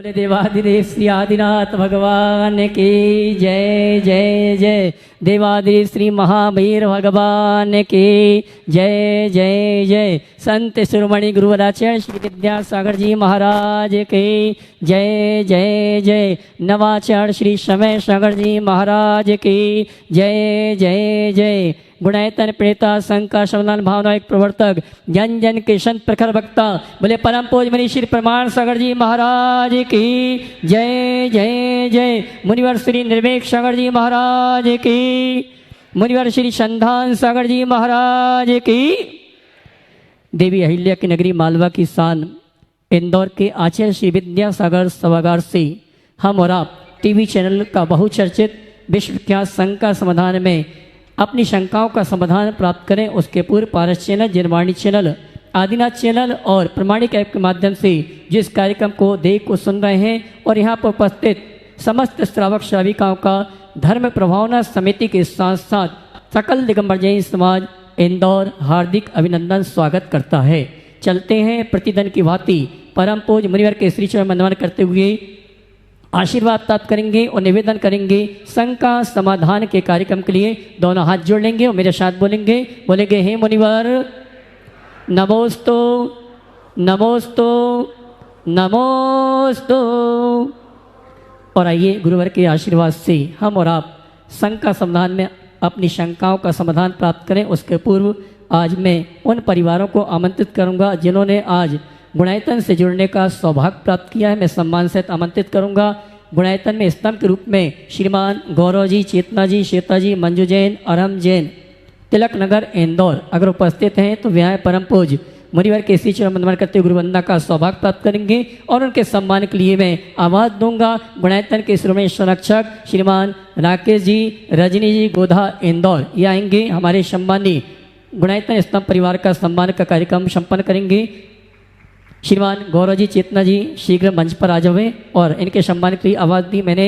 बोले देवाधिदेव श्री आदिनाथ भगवान की जय जय जय। देवाधिदेव श्री महावीर भगवान की जय जय जय। संत शिरोमणि गुरुवराचार्य श्री विद्यासागर जी महाराज की जय जय जय। नवाचार्य श्री समय सागर जी महाराज की जय जय जय। गुणायतन प्रेता संका समाधान भावना एक प्रवर्तक जन जन के संत प्रखर वक्ता बोले परम पूज मनी श्री प्रमाण सागर जी महाराज की जय जय जय। मुनिवर श्री निर्वेक सागर जी महाराज की, मुनिवर श्री संधान सागर जी महाराज की। देवी अहिल्या की नगरी मालवा की शान इंदौर के आचार्य श्री विद्यासागर सभागार से हम और आप टीवी चैनल का बहुचर्चित विश्वविख्यात शंका समाधान में अपनी शंकाओं का समाधान प्राप्त करें। उसके पूर्व Paras channel, Janvani channel, Adinath channel और प्रमाणिक ऐप के माध्यम से जिस कार्यक्रम को देख को सुन रहे हैं और यहाँ पर उपस्थित समस्त श्रावक श्राविकाओं का धर्म प्रभावना समिति के साथ साथ सकल दिगंबर जैन समाज इंदौर हार्दिक अभिनंदन स्वागत करता है। चलते हैं प्रतिदिन की भांति परम पूज मुनिवर के श्री चरण वंदन करते हुए आशीर्वाद प्राप्त करेंगे और निवेदन करेंगे शंका समाधान के कार्यक्रम के लिए। दोनों हाथ जोड़ लेंगे और मेरे साथ बोलेंगे हे मुनिवर नमोस्तु नमोस्तु नमोस्तु। और आइए गुरुवर के आशीर्वाद से हम और आप शंका समाधान में अपनी शंकाओं का समाधान प्राप्त करें। उसके पूर्व आज मैं उन परिवारों को आमंत्रित करूंगा जिन्होंने आज गुणायतन से जुड़ने का सौभाग्य प्राप्त किया है। मैं सम्मान सहित आमंत्रित करूंगा। गुणायतन में स्तंभ के रूप में श्रीमान गौरव जी, चेतना जी, श्वेता जी, मंजू जैन, अरम जैन, तिलक नगर इंदौर अगर उपस्थित हैं तो व्याह परम पूज मुनिवर के श्री चरण वंदन करते हुए गुरुवंदना का सौभाग्य प्राप्त करेंगे। और उनके सम्मान के लिए मैं आवाज दूंगा। गुणायतन के श्रोमणी संरक्षक श्रीमान राकेश जी, रजनी जी, गोधा इंदौर ये आएंगे। हमारे सम्मानी गुणायतन स्तंभ परिवार का सम्मान का कार्यक्रम संपन्न करेंगे। श्रीमान गौरव जी, चेतना जी शीघ्र मंच पर आ जावे और इनके सम्मान के लिए आवाज़ दी मैंने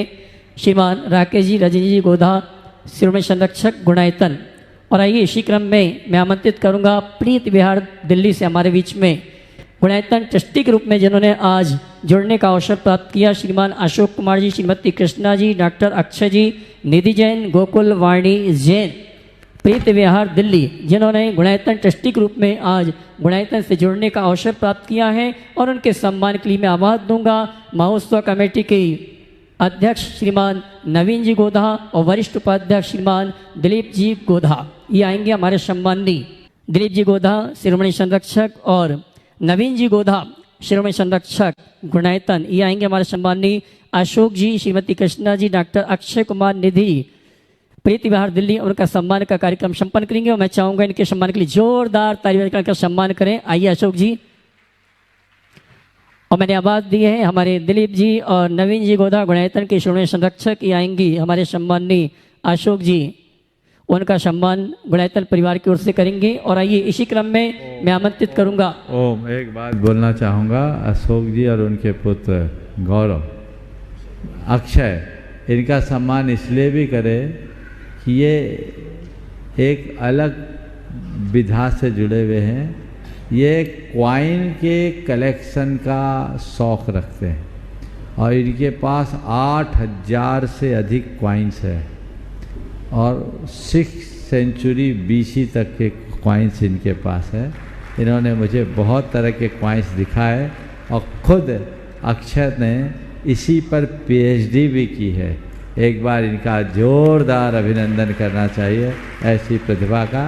श्रीमान राकेश जी, रजनी जी, गोधा शिरोमणि संरक्षक गुणायतन। और आइए इसी क्रम में मैं आमंत्रित करूंगा प्रीत विहार दिल्ली से हमारे बीच में गुणायतन ट्रस्टी के रूप में जिन्होंने आज जुड़ने का अवसर प्राप्त किया श्रीमान अशोक कुमार जी, श्रीमती कृष्णा जी, डॉक्टर अक्षय जी, निधि जैन, गोकुल वाणी जैन, प्रीत विहार दिल्ली जिन्होंने गुणायतन ट्रस्टी के रूप में आज गुणायतन से जुड़ने का अवसर प्राप्त किया है। और उनके सम्मान के लिए मैं आवाज़ दूंगा महोत्सव कमेटी के अध्यक्ष श्रीमान नवीन जी गोधा और वरिष्ठ उपाध्यक्ष श्रीमान दिलीप जी गोधा ये आएंगे। हमारे सम्मानी दिलीप जी गोधा शिरोमणि संरक्षक और नवीन जी गोधा शिरोमणि संरक्षक गुणायतन ये आएंगे। हमारे सम्मानी अशोक जी, श्रीमती कृष्णा जी, डॉक्टर अक्षय कुमार, निधि प्रीति विहार दिल्ली उनका सम्मान का कार्यक्रम संपन्न करेंगे। और मैं चाहूंगा इनके सम्मान के लिए जोरदार तालियां का सम्मान करें। आइए अशोक जी। और मैंने आवाज़ दी है हमारे दिलीप जी और नवीन जी गोधा गुणायतन के शिरोमणि संरक्षक ये आएंगी। हमारे सम्मानी अशोक जी उनका सम्मान गुणायतन परिवार की ओर से करेंगे। और आइए इसी क्रम में मैं आमंत्रित करूंगा। ओम एक बात बोलना चाहूँगा। अशोक जी और उनके पुत्र गौरव, अक्षय, इनका सम्मान इसलिए भी करें कि ये एक अलग विधा से जुड़े हुए हैं। ये क्वाइन के कलेक्शन का शौक़ रखते हैं और इनके पास 8000 से अधिक क्वाइंस है और 6th सेंचुरी BC तक के क्वाइंस इनके पास है। इन्होंने मुझे बहुत तरह के क्वाइंस दिखाए और ख़ुद अक्षय ने इसी पर PhD भी की है। एक बार इनका जोरदार अभिनंदन करना चाहिए ऐसी प्रतिभा का।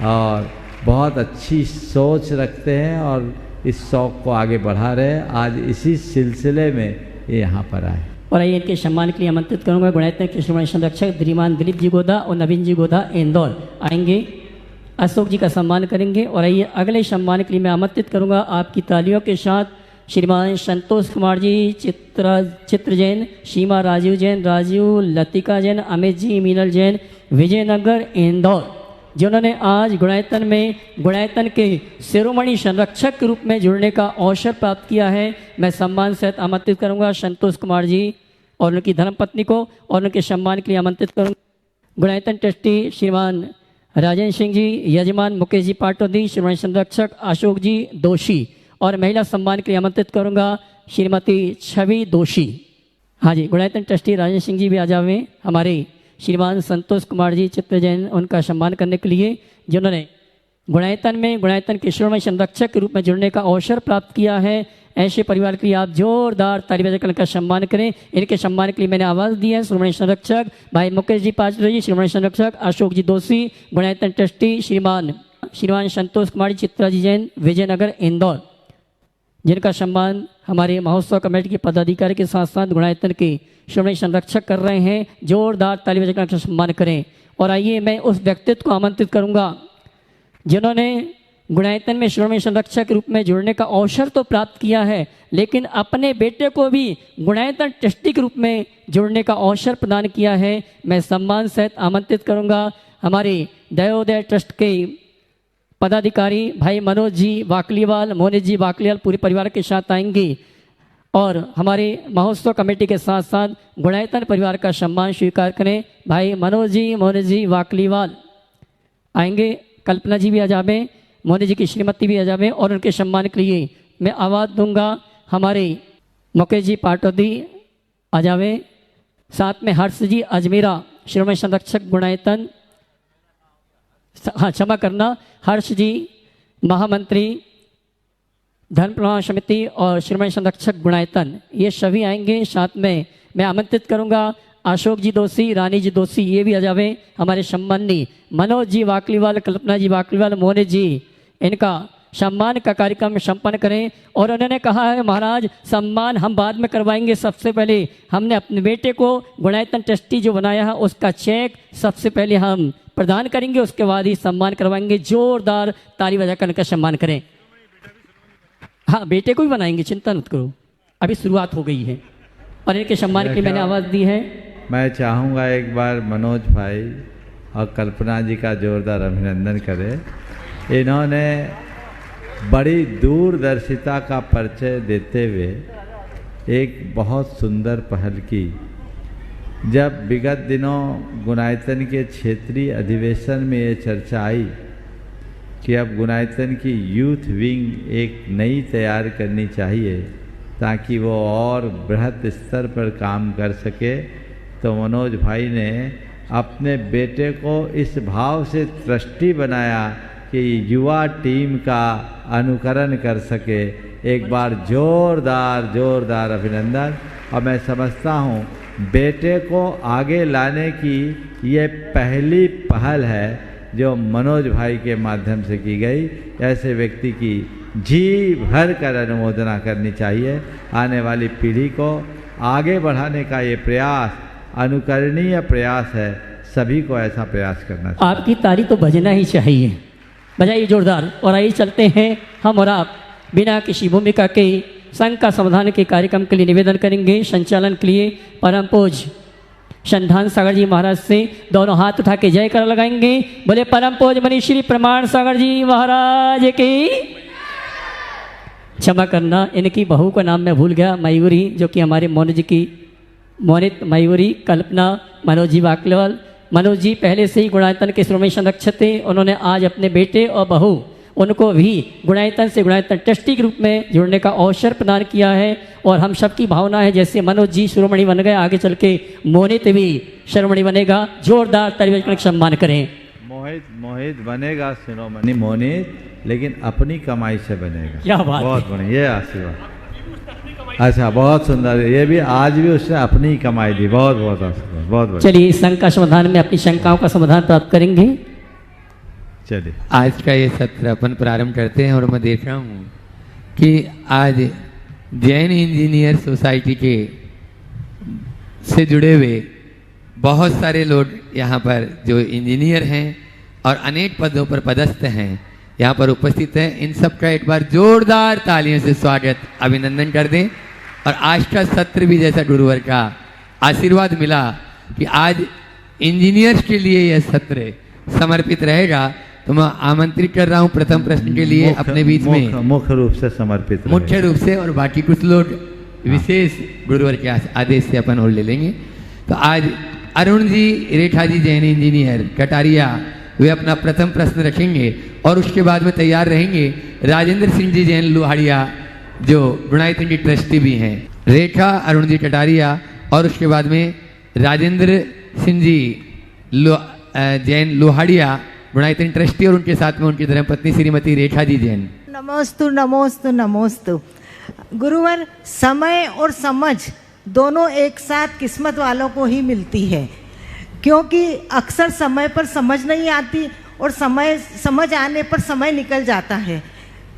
और बहुत अच्छी सोच रखते हैं और इस शौक़ को आगे बढ़ा रहे हैं। आज इसी सिलसिले में ये यहाँ पर आए। और आइए इनके सम्मान के लिए आमंत्रित करूंगा गुणायतन के शिरोमणि संरक्षक श्रीमान दिलीप जी गोधा और नवीन जी गोधा इंदौर आएंगे। अशोक जी का सम्मान करेंगे। और आइए अगले सम्मान के लिए मैं आमंत्रित करूंगा आपकी तालियों के साथ श्रीमान संतोष कुमार जी, चित्र जैन, सीमा राजीव जैन, राजीव लतिका जैन, अमित जी, मीनल जैन, विजयनगर इंदौर जिन्होंने आज गुणायतन में गुणायतन के शिरोमणि संरक्षक के रूप में जुड़ने का अवसर प्राप्त किया है। मैं सम्मान सहित आमंत्रित करूंगा संतोष कुमार जी और उनकी धर्मपत्नी को और उनके सम्मान के लिए आमंत्रित करूंगा गुणायतन ट्रस्टी श्रीमान राजेंद्र सिंह जी, यजमान मुकेश जी पाटोदी, शिरोमणि संरक्षक अशोक जी दोषी। और महिला सम्मान के लिए आमंत्रित करूंगा श्रीमती छवि दोषी। हाँ जी, गुणायतन ट्रस्टी राजेश सिंह जी भी आ जावे। हमारे श्रीमान संतोष कुमार जी चित्र जैन, उनका सम्मान करने के लिए, जिन्होंने गुणायतन में गुणायतन के शिरोमणि संरक्षक के रूप में जुड़ने का अवसर प्राप्त किया है। ऐसे परिवार के लिए आप जोरदार ताली बजाकर इनका सम्मान करें। इनके सम्मान के लिए मैंने आवाज़ दी है। शिरोमणि संरक्षक भाई मुकेश जी पाचरे जी, शिरोमणि संरक्षक अशोक जी दोषी, गुणायतन ट्रस्टी श्रीमान संतोष कुमार जी चित्रा जी जैन, विजयनगर इंदौर, जिनका सम्मान हमारे महोत्सव कमेटी के पदाधिकारी के साथ साथ गुणायतन के शिरोमणि संरक्षक कर रहे हैं। जोरदार ताली बजाकर इनका सम्मान करें। और आइए मैं उस व्यक्तित्व को आमंत्रित करूंगा जिन्होंने गुणायतन में शिरोमणि संरक्षक के रूप में जुड़ने का अवसर तो प्राप्त किया है, लेकिन अपने बेटे को भी गुणायतन ट्रस्टी के रूप में जुड़ने का अवसर प्रदान किया है। मैं सम्मान सहित आमंत्रित करूंगा हमारे दयोदय ट्रस्ट के पदाधिकारी भाई मनोज जी वाकलीवाल, मोनित जी वाकलीवाल पूरे परिवार के साथ आएंगे और हमारे महोत्सव कमेटी के साथ साथ गुणायतन परिवार का सम्मान स्वीकार करें। भाई मनोज जी, मोनित जी वाकलीवाल आएंगे, कल्पना जी भी आ जावे, मोनित जी की श्रीमती भी आ जावे और उनके सम्मान के लिए मैं आवाज़ दूंगा। हमारे मुकेश जी पाटौदी आ जावे, साथ में हर्ष जी अजमेरा शिरोमणि संरक्षक गुणायतन, हाँ क्षमा करना, हर्ष जी महामंत्री धर्म प्रवाह समिति और शिरोमणि संरक्षक गुणायतन, ये सभी आएंगे। साथ में मैं आमंत्रित करूंगा अशोक जी दोषी, रानी जी दोषी, ये भी आ जावे। हमारे सम्मानी मनोज जी वाकलीवाल, कल्पना जी वाकलीवाल, मोने जी, इनका सम्मान का कार्यक्रम संपन्न करें। और उन्होंने कहा है महाराज सम्मान हम बाद में करवाएंगे, सबसे पहले हमने अपने बेटे को गुणायतन ट्रस्टी जो बनाया है उसका चेक सबसे पहले हम प्रदान करेंगे, उसके बाद ही सम्मान करवाएंगे। जोरदार ताली बजाकर इनका सम्मान करें। हाँ, बेटे को भी बनाएंगे, चिंता मत करो, अभी शुरुआत हो गई है। और इनके सम्मान के लिए मैंने आवाज़ दी है। मैं चाहूँगा एक बार मनोज भाई और कल्पना जी का जोरदार अभिनंदन करें। इन्होंने बड़ी दूरदर्शिता का परिचय देते हुए एक बहुत सुंदर पहल की। जब विगत दिनों गुणायतन के क्षेत्रीय अधिवेशन में ये चर्चा आई कि अब गुणायतन की यूथ विंग एक नई तैयार करनी चाहिए ताकि वो और बृहद स्तर पर काम कर सके, तो मनोज भाई ने अपने बेटे को इस भाव से ट्रस्टी बनाया कि युवा टीम का अनुकरण कर सके। एक बार जोरदार अभिनंदन। और मैं समझता हूँ बेटे को आगे लाने की ये पहली पहल है जो मनोज भाई के माध्यम से की गई। ऐसे व्यक्ति की जी भर कर अनुमोदना करनी चाहिए। आने वाली पीढ़ी को आगे बढ़ाने का ये प्रयास अनुकरणीय प्रयास है, सभी को ऐसा प्रयास करना चाहिए। आपकी ताली तो बजना ही चाहिए, बजाइए जोरदार। और आइए चलते हैं हम और आप बिना किसी भूमिका के संघ का समाधान के कार्यक्रम के लिए निवेदन करेंगे। संचालन के लिए परम पूज्य संधान सागर जी महाराज से दोनों हाथ उठा के जयकार लगाएंगे। बोले परम पूज्य मनीष श्री प्रमाण सागर जी महाराज की। क्षमा करना, इनकी बहू का नाम मैं भूल गया, मयूरी, जो कि हमारे मोनित मयूरी, कल्पना, मनोज जी वाकलीवाल। मनोज जी पहले से ही गुणायतन के शिरोमणि संरक्षक थे। उन्होंने आज अपने बेटे और बहू उनको भी गुणायतन से गुणायतन ट्रस्टी के रूप में जुड़ने का अवसर प्रदान किया है। और हम सबकी भावना है जैसे मनोज जी शिरोमणि बन गए, आगे चल के मोहित भी शिरोमणि बनेगा। जोरदार ताली बजाकर सम्मान करें। मोहित बनेगा शिरोमणि, मोनित, लेकिन अपनी कमाई से बनेगा। क्या बात, बहुत बढ़िया, ये आशीर्वाद। अच्छा, बहुत सुंदर। ये भी आज भी उसने अपनी कमाई दी। बहुत बहुत आशीर्वाद, बहुत बढ़िया। चलिए संघ का समाधान में अपनी शंकाओं का समाधान प्राप्त करेंगे। चलिए आज का ये सत्र अपन प्रारंभ करते हैं। और मैं देख रहा हूँ कि आज जैन इंजीनियर सोसाइटी के से जुड़े हुए बहुत सारे लोग यहाँ पर जो इंजीनियर हैं और अनेक पदों पर पदस्थ हैं यहाँ पर उपस्थित हैं। इन सब का एक बार जोरदार तालियों से स्वागत अभिनंदन कर दें। और आज का सत्र भी जैसा गुरुवर का आशीर्वाद मिला कि आज इंजीनियर्स के लिए यह सत्र समर्पित रहेगा, तो मैं आमंत्रित कर रहा हूँ प्रथम प्रश्न के लिए अपने बीच में मुख्य रूप से समर्पित, मुख्य रूप से, और बाकी कुछ लोग विशेष गुरुवर के आदेश से अपन और ले लेंगे। तो आज अरुण जी रेखा जी जैन इंजीनियर कटारिया वे अपना प्रथम प्रश्न रखेंगे और उसके बाद में तैयार रहेंगे राजेंद्र सिंह जी जैन लोहाड़िया, जो गुणायतन की ट्रस्टी भी हैं, रेखा अरुण जी कटारिया, और उसके बाद में राजेंद्र सिंह जी जैन लोहाड़िया गुणायतन ट्रस्टी, और उनके साथ में उनकी धर्मपत्नी श्रीमती रेखा जी जैन। नमोस्तु नमोस्तु नमोस्तु। गुरुवर, समय और समझ दोनों एक साथ किस्मत वालों को ही मिलती है, क्योंकि अक्सर समय पर समझ नहीं आती और समझ आने पर समय निकल जाता है।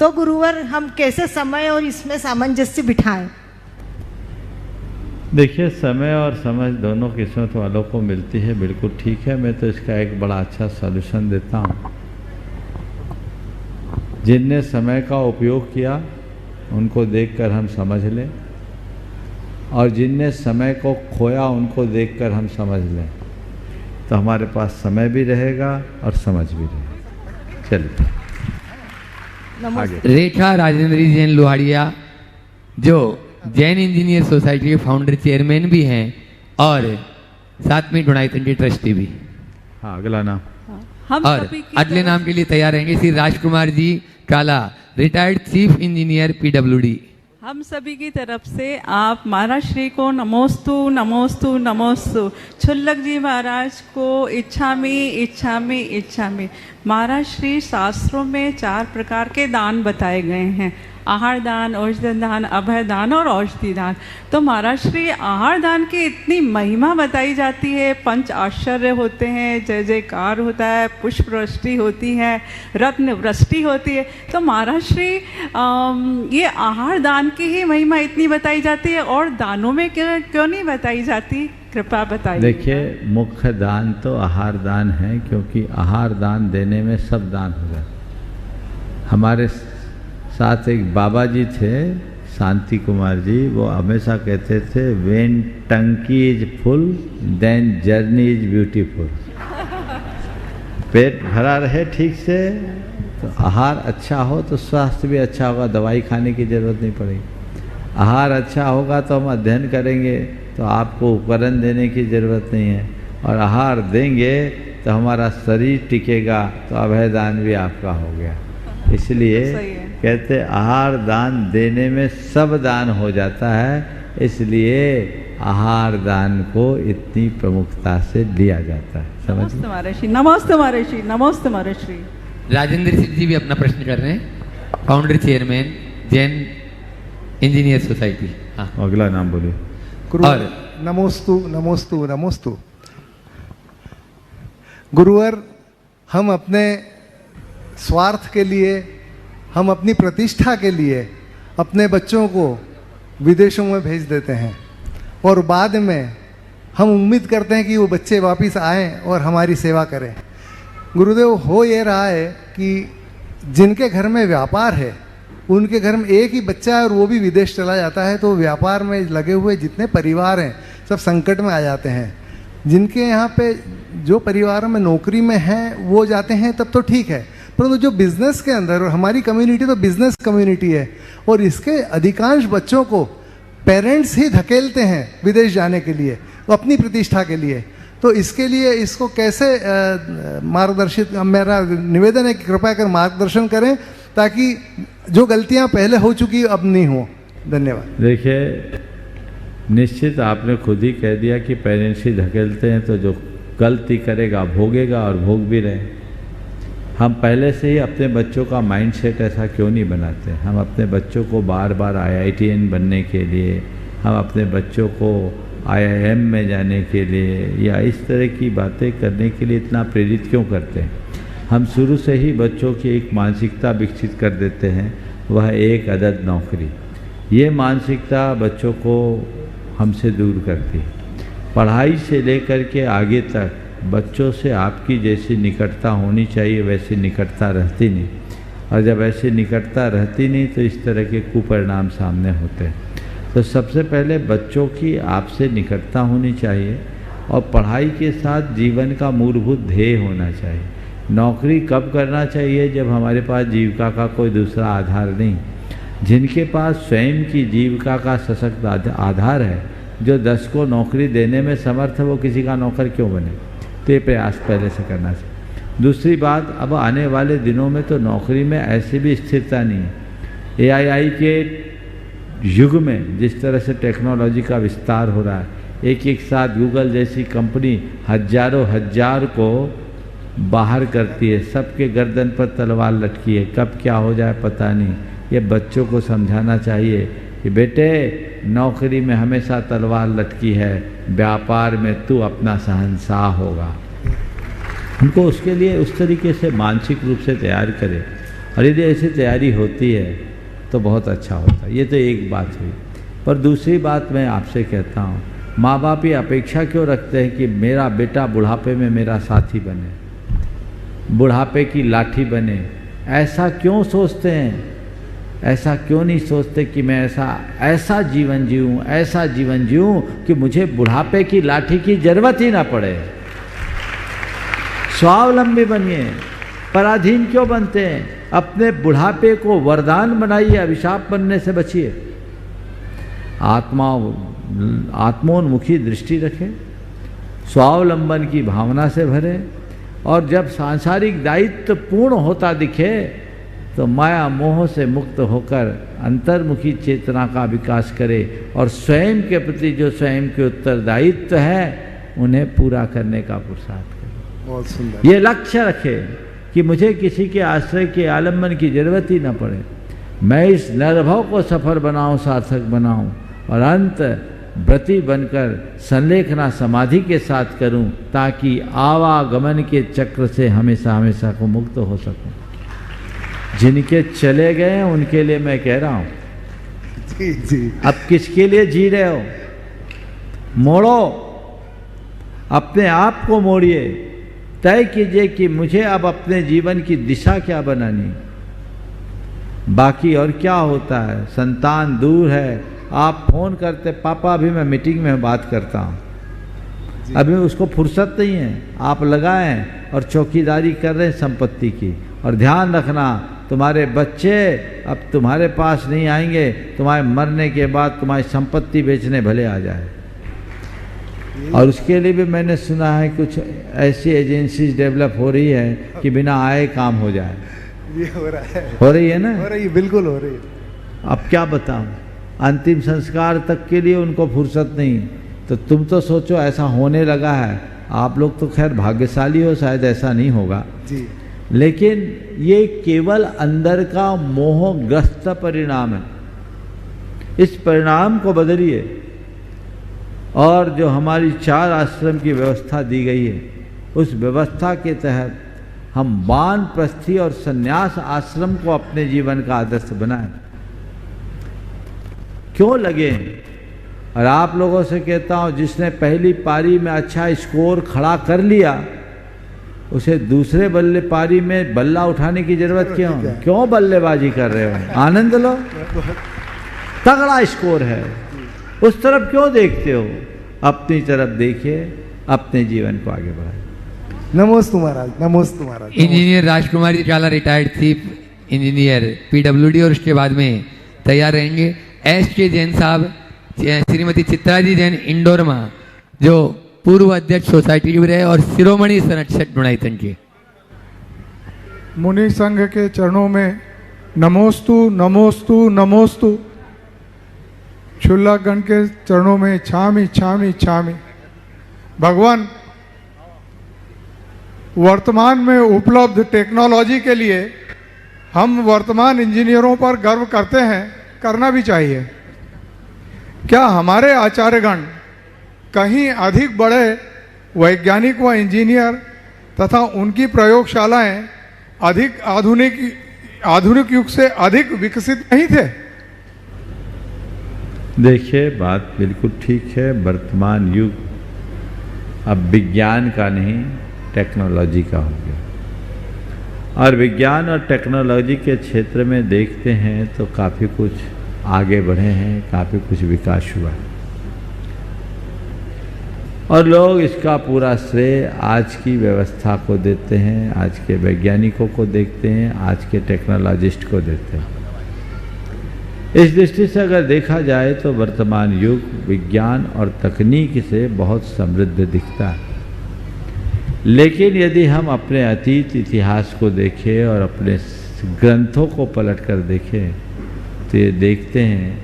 तो गुरुवर, हम कैसे समय और इसमें सामंजस्य बिठाएं? देखिए, समय और समझ दोनों किस्मत वालों को मिलती है, बिल्कुल ठीक है। मैं तो इसका एक बड़ा अच्छा सॉल्यूशन देता हूँ। जिनने समय का उपयोग किया उनको देखकर हम समझ लें, और जिनने समय को खोया उनको देखकर हम समझ लें, तो हमारे पास समय भी रहेगा और समझ भी रहेगा। चलिए आगे। रेखा राजेंद्र जैन लोहाड़िया, जो जैन इंजीनियर सोसाइटी के फाउंडर चेयरमैन भी हैं और साथ में गुणायतन के ट्रस्टी भी। हाँ, अगला नाम। हम और सभी की अगले नाम के लिए तैयार रहेंगे श्री राजकुमार जी काला, रिटायर्ड चीफ इंजीनियर PWD। हम सभी की तरफ से आप महाराज श्री को नमोस्तु नमोस्तु नमोस्तु। छुल्लक जी महाराज को इच्छामि इच्छामि इच्छामि। महाराज श्री शास्त्रों में 4 प्रकार के दान बताए गए हैं, आहार दान, औषधि दान, अभय दान और औषधि दान। तो महाराज श्री आहार दान की इतनी महिमा बताई जाती है, 5 आश्चर्य होते हैं, जय जयकार होता है, पुष्प वृष्टि होती है, रत्न वृष्टि होती है। तो महाराज श्री ये आहार दान की ही महिमा इतनी बताई जाती है, और दानों में क्यों नहीं बताई जाती? कृपया बताइए। देखिए, मुख्य दान तो आहार दान है, क्योंकि आहार दान देने में सब दान हो जाता। हमारे साथ एक बाबा जी थे, शांति कुमार जी, वो हमेशा कहते थे, when tanki is full then journey is beautiful. पेट भरा रहे ठीक से तो आहार अच्छा हो तो स्वास्थ्य भी अच्छा होगा, दवाई खाने की जरूरत नहीं पड़ेगी। आहार अच्छा होगा तो हम अध्ययन करेंगे, तो आपको उपकरण देने की ज़रूरत नहीं है, और आहार देंगे तो हमारा शरीर टिकेगा, तो अभय दान भी आपका हो गया। इसलिए कहते आहार दान देने में सब दान हो जाता है, इसलिए आहार दान को इतनी प्रमुखता से लिया जाता है। समझ? नमस्ते महर्षि, नमस्ते महर्षि, नमस्ते महर्षि। राजेंद्र सिंह जी भी अपना प्रश्न कर रहे हैं, founder chairman Jain engineer society. हाँ, अगला नाम बोलिए। और नमोस्तु नमोस्तु नमोस्तु। गुरुवर, हम अपने स्वार्थ के लिए, हम अपनी प्रतिष्ठा के लिए अपने बच्चों को विदेशों में भेज देते हैं, और बाद में हम उम्मीद करते हैं कि वो बच्चे वापस आएं और हमारी सेवा करें। गुरुदेव, हो ये रहा है कि जिनके घर में व्यापार है, उनके घर में एक ही बच्चा है और वो भी विदेश चला जाता है, तो व्यापार में लगे हुए जितने परिवार हैं सब संकट में आ जाते हैं। जिनके यहाँ पे जो परिवारों में नौकरी में हैं वो जाते हैं तब तो ठीक है, परंतु जो बिजनेस के अंदर, और हमारी कम्युनिटी तो बिजनेस कम्युनिटी है, और इसके अधिकांश बच्चों को पेरेंट्स ही धकेलते हैं विदेश जाने के लिए, तो अपनी प्रतिष्ठा के लिए। तो इसके लिए इसको कैसे मार्गदर्शित, मेरा निवेदन है कि कृपया कर मार्गदर्शन करें, ताकि जो गलतियां पहले हो चुकी अब नहीं हो। धन्यवाद। देखिए, निश्चित आपने खुद ही कह दिया कि पेरेंट्स ही धकेलते हैं, तो जो गलती करेगा भोगेगा, और भोग भी रहे। हम पहले से ही अपने बच्चों का माइंडसेट ऐसा क्यों नहीं बनाते? हम अपने बच्चों को बार बार IITN बनने के लिए, हम अपने बच्चों को IIM में जाने के लिए, या इस तरह की बातें करने के लिए इतना प्रेरित क्यों करते हैं? हम शुरू से ही बच्चों की एक मानसिकता विकसित कर देते हैं, वह एक अदद नौकरी। ये मानसिकता बच्चों को हमसे दूर करती है। पढ़ाई से लेकर के आगे तक बच्चों से आपकी जैसी निकटता होनी चाहिए वैसी निकटता रहती नहीं, और जब ऐसी निकटता रहती नहीं तो इस तरह के कुपरिणाम सामने होते हैं। तो सबसे पहले बच्चों की आपसे निकटता होनी चाहिए, और पढ़ाई के साथ जीवन का मूलभूत ध्येय होना चाहिए। नौकरी कब करना चाहिए? जब हमारे पास जीविका का कोई दूसरा आधार नहीं। जिनके पास स्वयं की जीविका का सशक्त आधार है, जो 10 को नौकरी देने में समर्थ है, वो किसी का नौकर क्यों बने? तो ये प्रयास पहले से करना चाहिए। दूसरी बात, अब आने वाले दिनों में तो नौकरी में ऐसी भी स्थिरता नहीं है। AII के युग में जिस तरह से टेक्नोलॉजी का विस्तार हो रहा है, एक एक साथ गूगल जैसी कंपनी हजारों हजार को बाहर करती है, सबके गर्दन पर तलवार लटकी है, कब क्या हो जाए पता नहीं। ये बच्चों को समझाना चाहिए कि बेटे नौकरी में हमेशा तलवार लटकी है, व्यापार में तू अपना शहंशाह होगा। उनको उसके लिए उस तरीके से मानसिक रूप से तैयार करें, और यदि ऐसी तैयारी होती है तो बहुत अच्छा होता है। ये तो एक बात हुई। पर दूसरी बात मैं आपसे कहता हूँ, माँ बाप ये अपेक्षा क्यों रखते हैं कि मेरा बेटा बुढ़ापे में मेरा साथी बने, बुढ़ापे की लाठी बने? ऐसा क्यों सोचते हैं? ऐसा क्यों नहीं सोचते कि मैं ऐसा जीवन जीऊँ, ऐसा जीवन जीऊँ कि मुझे बुढ़ापे की लाठी की जरूरत ही ना पड़े। स्वावलंबी बनिए, पराधीन क्यों बनते हैं? अपने बुढ़ापे को वरदान बनाइए, अभिशाप बनने से बचिए। आत्मोन्मुखी दृष्टि रखें, स्वावलंबन की भावना से भरे, और जब सांसारिक दायित्व पूर्ण होता दिखे तो माया मोह से मुक्त होकर अंतर्मुखी चेतना का विकास करे, और स्वयं के प्रति जो स्वयं के उत्तरदायित्व है उन्हें पूरा करने का पुरुषार्थ करे। बहुत सुंदर। ये लक्ष्य रखे कि मुझे किसी के आश्रय के आलम्बन की जरूरत ही न पड़े, मैं इस निर्भव को सफल बनाऊं, सार्थक बनाऊं, और अंत व्रती बनकर संलेखना समाधि के साथ करूं, ताकि आवागमन के चक्र से हमेशा हमेशा को मुक्त हो सकूं। जिनके चले गए हैं उनके लिए मैं कह रहा हूं, जी जी। अब किसके लिए जी रहे हो? मोड़ो, अपने आप को मोड़िए, तय कीजिए कि मुझे अब अपने जीवन की दिशा क्या बनानी। बाकी और क्या होता है, संतान दूर है, आप फोन करते, पापा अभी मैं मीटिंग में बात करता हूँ, अभी उसको फुर्सत नहीं है, आप लगाएं और चौकीदारी कर रहे हैं संपत्ति की। और ध्यान रखना, तुम्हारे बच्चे अब तुम्हारे पास नहीं आएंगे, तुम्हारे मरने के बाद तुम्हारी संपत्ति बेचने भले आ जाए। और उसके लिए भी मैंने सुना है कुछ ऐसी एजेंसीज डेवलप हो रही है कि बिना आए काम हो जाए। ये हो रहा है, हो रही है ना? हो रही है, बिल्कुल हो रही है। अब क्या बताऊं, अंतिम संस्कार तक के लिए उनको फुर्सत नहीं। तो तुम तो सोचो ऐसा होने लगा है, आप लोग तो खैर भाग्यशाली हो, शायद ऐसा नहीं होगा जी। लेकिन ये केवल अंदर का मोहग्रस्त परिणाम है। इस परिणाम को बदलिए, और जो हमारी 4 आश्रम की व्यवस्था दी गई है, उस व्यवस्था के तहत हम वानप्रस्थी और संन्यास आश्रम को अपने जीवन का आदर्श बनाएं। क्यों लगे? और आप लोगों से कहता हूं, जिसने पहली पारी में अच्छा स्कोर खड़ा कर लिया, उसे दूसरे बल्ले पारी में बल्ला उठाने की जरूरत क्यों बल्लेबाजी कर रहे हो? आनंद लो, तगड़ा स्कोर है, उस तरफ क्यों देखते हो? अपनी तरफ देखिए, अपने जीवन को आगे बढ़ाइए। नमोस्तु महाराज, नमोस्तु महाराज। इंजीनियर राजकुमारी चाला रिटायर्ड चीफ इंजीनियर पीडब्ल्यूडी, और उसके बाद में तैयार रहेंगे एस.के. जैन साहब, श्रीमती चित्रा जी जैन इंडोरमा, जो पूर्व अध्यक्ष सोसाइटी भी रहे और शिरोमणि संरक्षक गुणायतन के। मुनि संघ के चरणों में नमोस्तु नमोस्तु नमोस्तु, क्षुल्लकगण के चरणों में छामी छामी छामी। भगवान, वर्तमान में उपलब्ध टेक्नोलॉजी के लिए हम वर्तमान इंजीनियरों पर गर्व करते हैं, करना भी चाहिए। क्या हमारे आचार्यगण कहीं अधिक बड़े वैज्ञानिक व इंजीनियर तथा उनकी प्रयोगशालाएं अधिक आधुनिक युग से अधिक विकसित नहीं थे? देखिए, बात बिल्कुल ठीक है। वर्तमान युग अब विज्ञान का नहीं, टेक्नोलॉजी का हो गया, और विज्ञान और टेक्नोलॉजी के क्षेत्र में देखते हैं तो काफ़ी कुछ आगे बढ़े हैं, काफ़ी कुछ विकास हुआ है, और लोग इसका पूरा श्रेय आज की व्यवस्था को देते हैं, आज के वैज्ञानिकों को देखते हैं, आज के टेक्नोलॉजिस्ट को देते हैं। इस दृष्टि से अगर देखा जाए तो वर्तमान युग विज्ञान और तकनीक से बहुत समृद्ध दिखता है। लेकिन यदि हम अपने अतीत इतिहास को देखें और अपने ग्रंथों को पलट कर देखें तो ये देखते हैं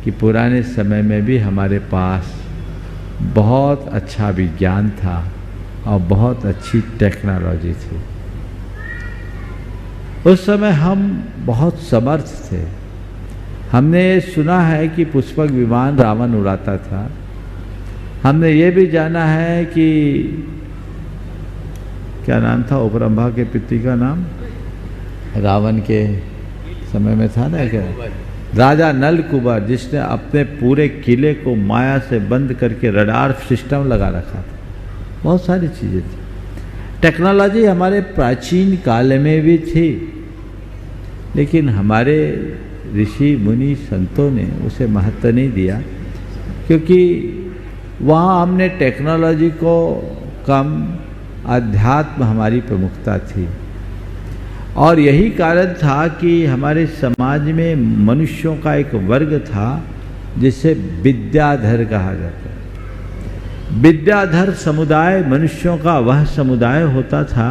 कि पुराने समय में भी हमारे पास बहुत अच्छा विज्ञान था और बहुत अच्छी टेक्नोलॉजी थी। उस समय हम बहुत समर्थ थे। हमने सुना है कि पुष्पक विमान रावण उड़ाता था। हमने ये भी जाना है कि क्या नाम था उपरंभा के पिता का नाम, रावण के समय में था ना क्या, राजा नल कुबर, जिसने अपने पूरे किले को माया से बंद करके रडार सिस्टम लगा रखा था। बहुत सारी चीज़ें थी। टेक्नोलॉजी हमारे प्राचीन काल में भी थी, लेकिन हमारे ऋषि मुनि संतों ने उसे महत्व नहीं दिया, क्योंकि वहाँ हमने टेक्नोलॉजी को कम, अध्यात्म हमारी प्रमुखता थी। और यही कारण था कि हमारे समाज में मनुष्यों का एक वर्ग था जिसे विद्याधर कहा जाता है। विद्याधर समुदाय मनुष्यों का वह समुदाय होता था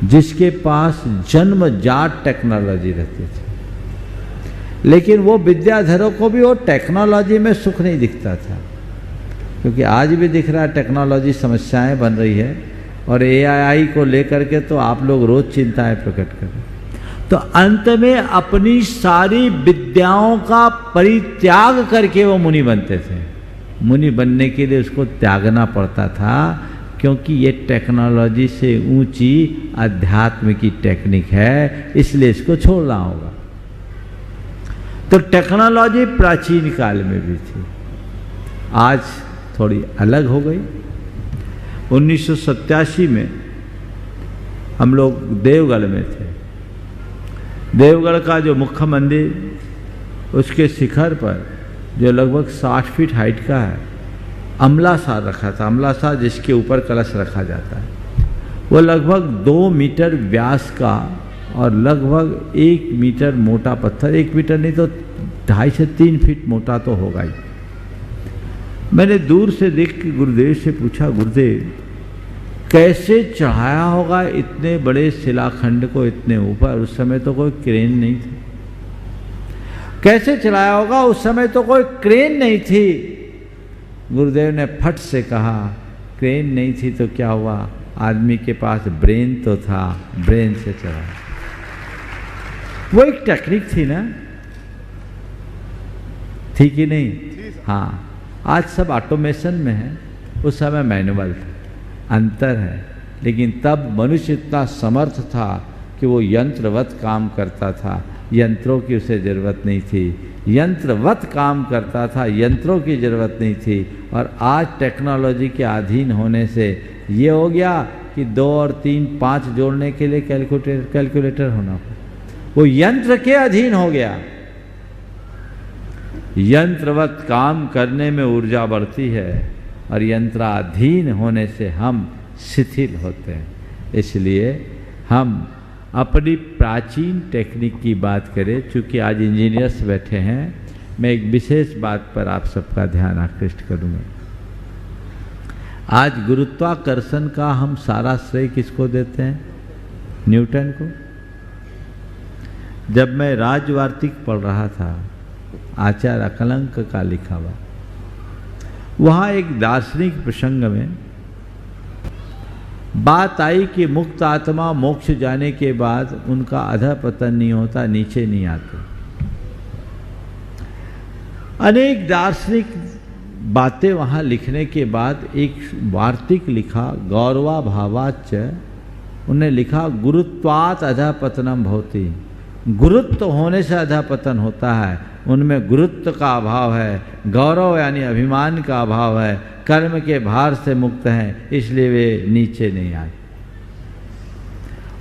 जिसके पास जन्मजात टेक्नोलॉजी रहती थी। लेकिन वो विद्याधरों को भी वो टेक्नोलॉजी में सुख नहीं दिखता था, क्योंकि आज भी दिख रहा है टेक्नोलॉजी समस्याएं बन रही है, और AI को लेकर के तो आप लोग रोज चिंताएं प्रकट करें। तो अंत में अपनी सारी विद्याओं का परित्याग करके वो मुनि बनते थे। मुनि बनने के लिए उसको त्यागना पड़ता था, क्योंकि ये टेक्नोलॉजी से ऊंची अध्यात्म की टेक्निक है, इसलिए इसको छोड़ना होगा। तो टेक्नोलॉजी प्राचीन काल में भी थी, आज थोड़ी अलग हो गई। 1987 में हम लोग देवगढ़ में थे। देवगढ़ का जो मुख्य मंदिर, उसके शिखर पर जो लगभग 60 फीट हाइट का है, अमलासार रखा था। अमलासार जिसके ऊपर कलश रखा जाता है, वो लगभग 2 मीटर व्यास का और लगभग 1 मीटर मोटा पत्थर, 1 मीटर नहीं तो 2.5 से 3 फीट मोटा तो होगा ही। मैंने दूर से देख के गुरुदेव से पूछा, गुरुदेव कैसे चढ़ाया होगा इतने बड़े शिलाखंड को इतने ऊपर? उस समय तो कोई क्रेन नहीं थी। कैसे चढ़ाया होगा? उस समय तो कोई क्रेन नहीं थी। गुरुदेव ने फट से कहा, क्रेन नहीं थी तो क्या हुआ, आदमी के पास ब्रेन तो था, ब्रेन से चढ़ा। वो एक टेक्निक थी ना, थी कि नहीं? हाँ, आज सब ऑटोमेशन में है, उस समय मैनुअल था। अंतर है। लेकिन तब मनुष्य इतना समर्थ था कि वो यंत्रवत काम करता था, यंत्रों की उसे ज़रूरत नहीं थी। यंत्रवत काम करता था, यंत्रों की ज़रूरत नहीं थी। और आज टेक्नोलॉजी के अधीन होने से ये हो गया कि 2 और 3, 5 जोड़ने के लिए कैलकुलेटर होना पड़ा। वो यंत्र के अधीन हो गया। यंत्रवत काम करने में ऊर्जा बढ़ती है और यंत्राधीन होने से हम शिथिल होते हैं। इसलिए हम अपनी प्राचीन टेक्निक की बात करें। चूँकि आज इंजीनियर्स बैठे हैं, मैं एक विशेष बात पर आप सबका ध्यान आकृष्ट करूँगा। आज गुरुत्वाकर्षण का हम सारा श्रेय किसको देते हैं? न्यूटन को। जब मैं राजवार्तिक पढ़ रहा था, आचार्य अकलंक का लिखा हुआ, वहाँ एक दार्शनिक प्रसंग में बात आई कि मुक्त आत्मा मोक्ष जाने के बाद उनका अधः पतन नहीं होता, नीचे नहीं आते। अनेक दार्शनिक बातें वहाँ लिखने के बाद एक वार्तिक लिखा, गौरवा भावाच। उन्हें लिखा, गुरुत्वात् अधः पतनम भवति। गुरुत्व होने से अधः पतन होता है, उनमें गुरुत्व का अभाव है, गौरव यानी अभिमान का अभाव है, कर्म के भार से मुक्त हैं, इसलिए वे नीचे नहीं आए।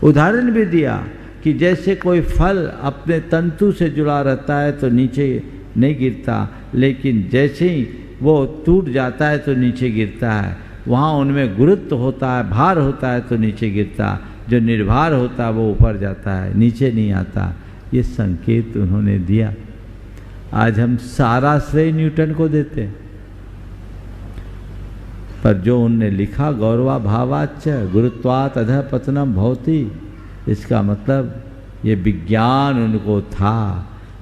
उदाहरण भी दिया कि जैसे कोई फल अपने तंतु से जुड़ा रहता है तो नीचे नहीं गिरता, लेकिन जैसे ही वो टूट जाता है तो नीचे गिरता है। वहाँ उनमें गुरुत्व होता है, भार होता है तो नीचे गिरता, जो निर्भार होता है वो ऊपर जाता है, नीचे नहीं आता। ये संकेत उन्होंने दिया। आज हम सारा श्रेय न्यूटन को देते हैं, पर जो उनने लिखा, गौरवा भावाच गुरुत्वात् अधः पतनम भवति, इसका मतलब ये विज्ञान उनको था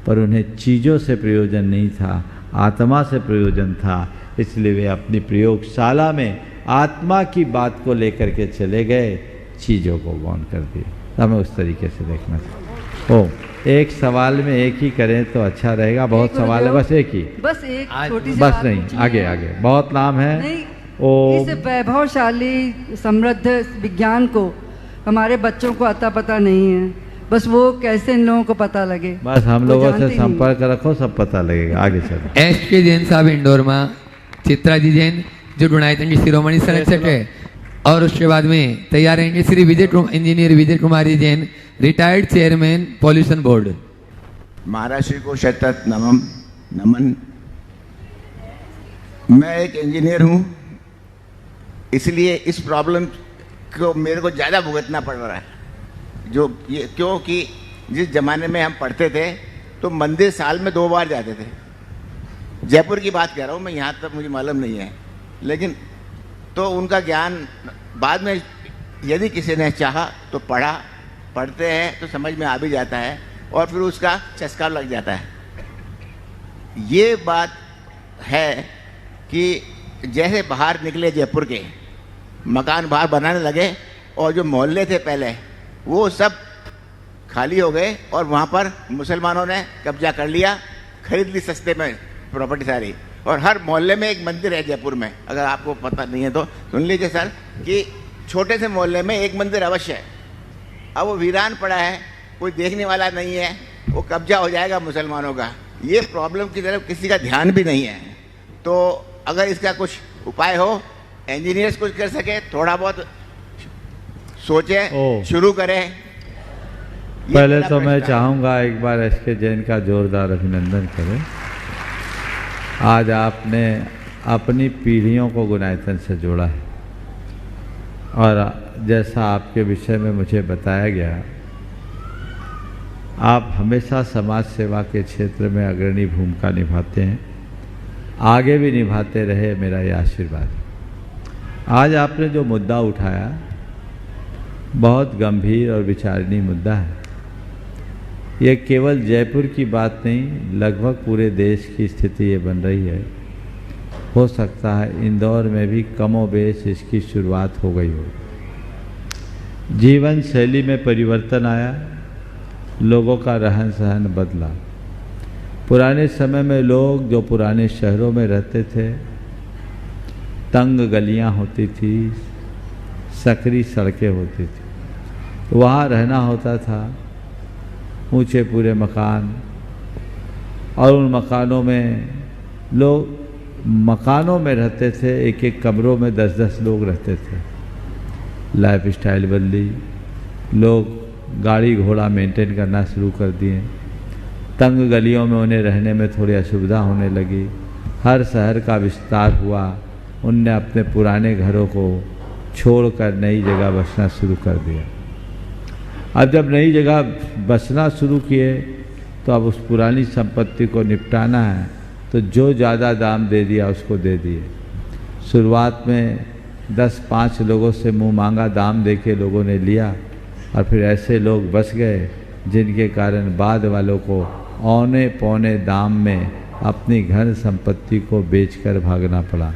पर उन्हें चीज़ों से प्रयोजन नहीं था, आत्मा से प्रयोजन था। इसलिए वे अपनी प्रयोगशाला में आत्मा की बात को लेकर के चले गए, चीज़ों को गौण कर दिए। हमें उस तरीके से देखना चाहिए। ओ, एक सवाल में एक ही करें तो अच्छा रहेगा। बहुत सवाल है, बस एक ही, बस एक छोटी सी बस बात नहीं, पूछनी आगे है। आगे बहुत नाम है। नहीं, ओ, इस वैभवशाली समृद्ध विज्ञान को हमारे बच्चों को अता पता नहीं है। बस वो कैसे इन लोगों को पता लगे, बस हम वो लोगों से जानते ही नहीं। संपर्क रखो, सब पता लगेगा। आगे चलो। एस के जैन साहब इंदौर में, चित्रा जी जैन जो डुनाइतन की शिरोमणि संरक्षक है, और उसके बाद में तैयार रहेंगे Shri engineer Vijay Kumari Jain, retired chairman pollution board. Maharaj Shri को शतत नमन। मैं एक इंजीनियर हूँ, इसलिए इस प्रॉब्लम को मेरे को ज़्यादा भुगतना पड़ रहा है। जो ये क्योंकि जिस ज़माने में हम पढ़ते थे तो मंदिर साल में 2 बार जाते थे। जयपुर की बात कह रहा हूँ मैं, यहाँ तक मुझे मालूम नहीं है, लेकिन तो उनका ज्ञान बाद में यदि किसी ने चाहा तो पढ़ते हैं तो समझ में आ भी जाता है और फिर उसका चस्का लग जाता है। ये बात है कि जैसे बाहर निकले जयपुर के, मकान बाहर बनाने लगे और जो मोहल्ले थे पहले वो सब खाली हो गए और वहाँ पर मुसलमानों ने कब्जा कर लिया, खरीद ली सस्ते में प्रॉपर्टी सारी। और हर मोहल्ले में एक मंदिर है जयपुर में, अगर आपको पता नहीं है तो सुन लीजिए सर, कि छोटे से मोहल्ले में एक मंदिर अवश्य है। अब वो वीरान पड़ा है, कोई देखने वाला नहीं है, वो कब्जा हो जाएगा मुसलमानों का। ये प्रॉब्लम की तरफ किसी का ध्यान भी नहीं है। तो अगर इसका कुछ उपाय हो, इंजीनियर्स कुछ कर सके, थोड़ा बहुत सोचे, शुरू करें। पहले तो मैं चाहूँगा एक बार एस के जैन का जोरदार अभिनंदन करें। आज आपने अपनी पीढ़ियों को गुनायतन से जोड़ा है और जैसा आपके विषय में मुझे बताया गया, आप हमेशा समाज सेवा के क्षेत्र में अग्रणी भूमिका निभाते हैं, आगे भी निभाते रहे, मेरा ये आशीर्वाद। आज आपने जो मुद्दा उठाया बहुत गंभीर और विचारणीय मुद्दा है। ये केवल जयपुर की बात नहीं, लगभग पूरे देश की स्थिति ये बन रही है। हो सकता है इंदौर में भी कमोबेश इसकी शुरुआत हो गई हो। जीवन शैली में परिवर्तन आया, लोगों का रहन सहन बदला। पुराने समय में लोग जो पुराने शहरों में रहते थे, तंग गलियां होती थी, सकरी सड़कें होती थी, वहाँ रहना होता था। ऊंचे पूरे मकान, और उन मकानों में लोग मकानों में रहते थे, एक एक कमरों में 10-10 लोग रहते थे। लाइफ स्टाइल बदली, लोग गाड़ी घोड़ा मेंटेन करना शुरू कर दिए। तंग गलियों में उन्हें रहने में थोड़ी असुविधा होने लगी। हर शहर का विस्तार हुआ, उनने अपने पुराने घरों को छोड़कर नई जगह बसना शुरू कर दिया। अब जब नई जगह बसना शुरू किए तो अब उस पुरानी संपत्ति को निपटाना है, तो जो ज़्यादा दाम दे दिया उसको दे दिए। शुरुआत में 10-5 लोगों से मुंह मांगा दाम दे के लोगों ने लिया, और फिर ऐसे लोग बस गए जिनके कारण बाद वालों को औने पौने दाम में अपनी घर संपत्ति को बेचकर भागना पड़ा।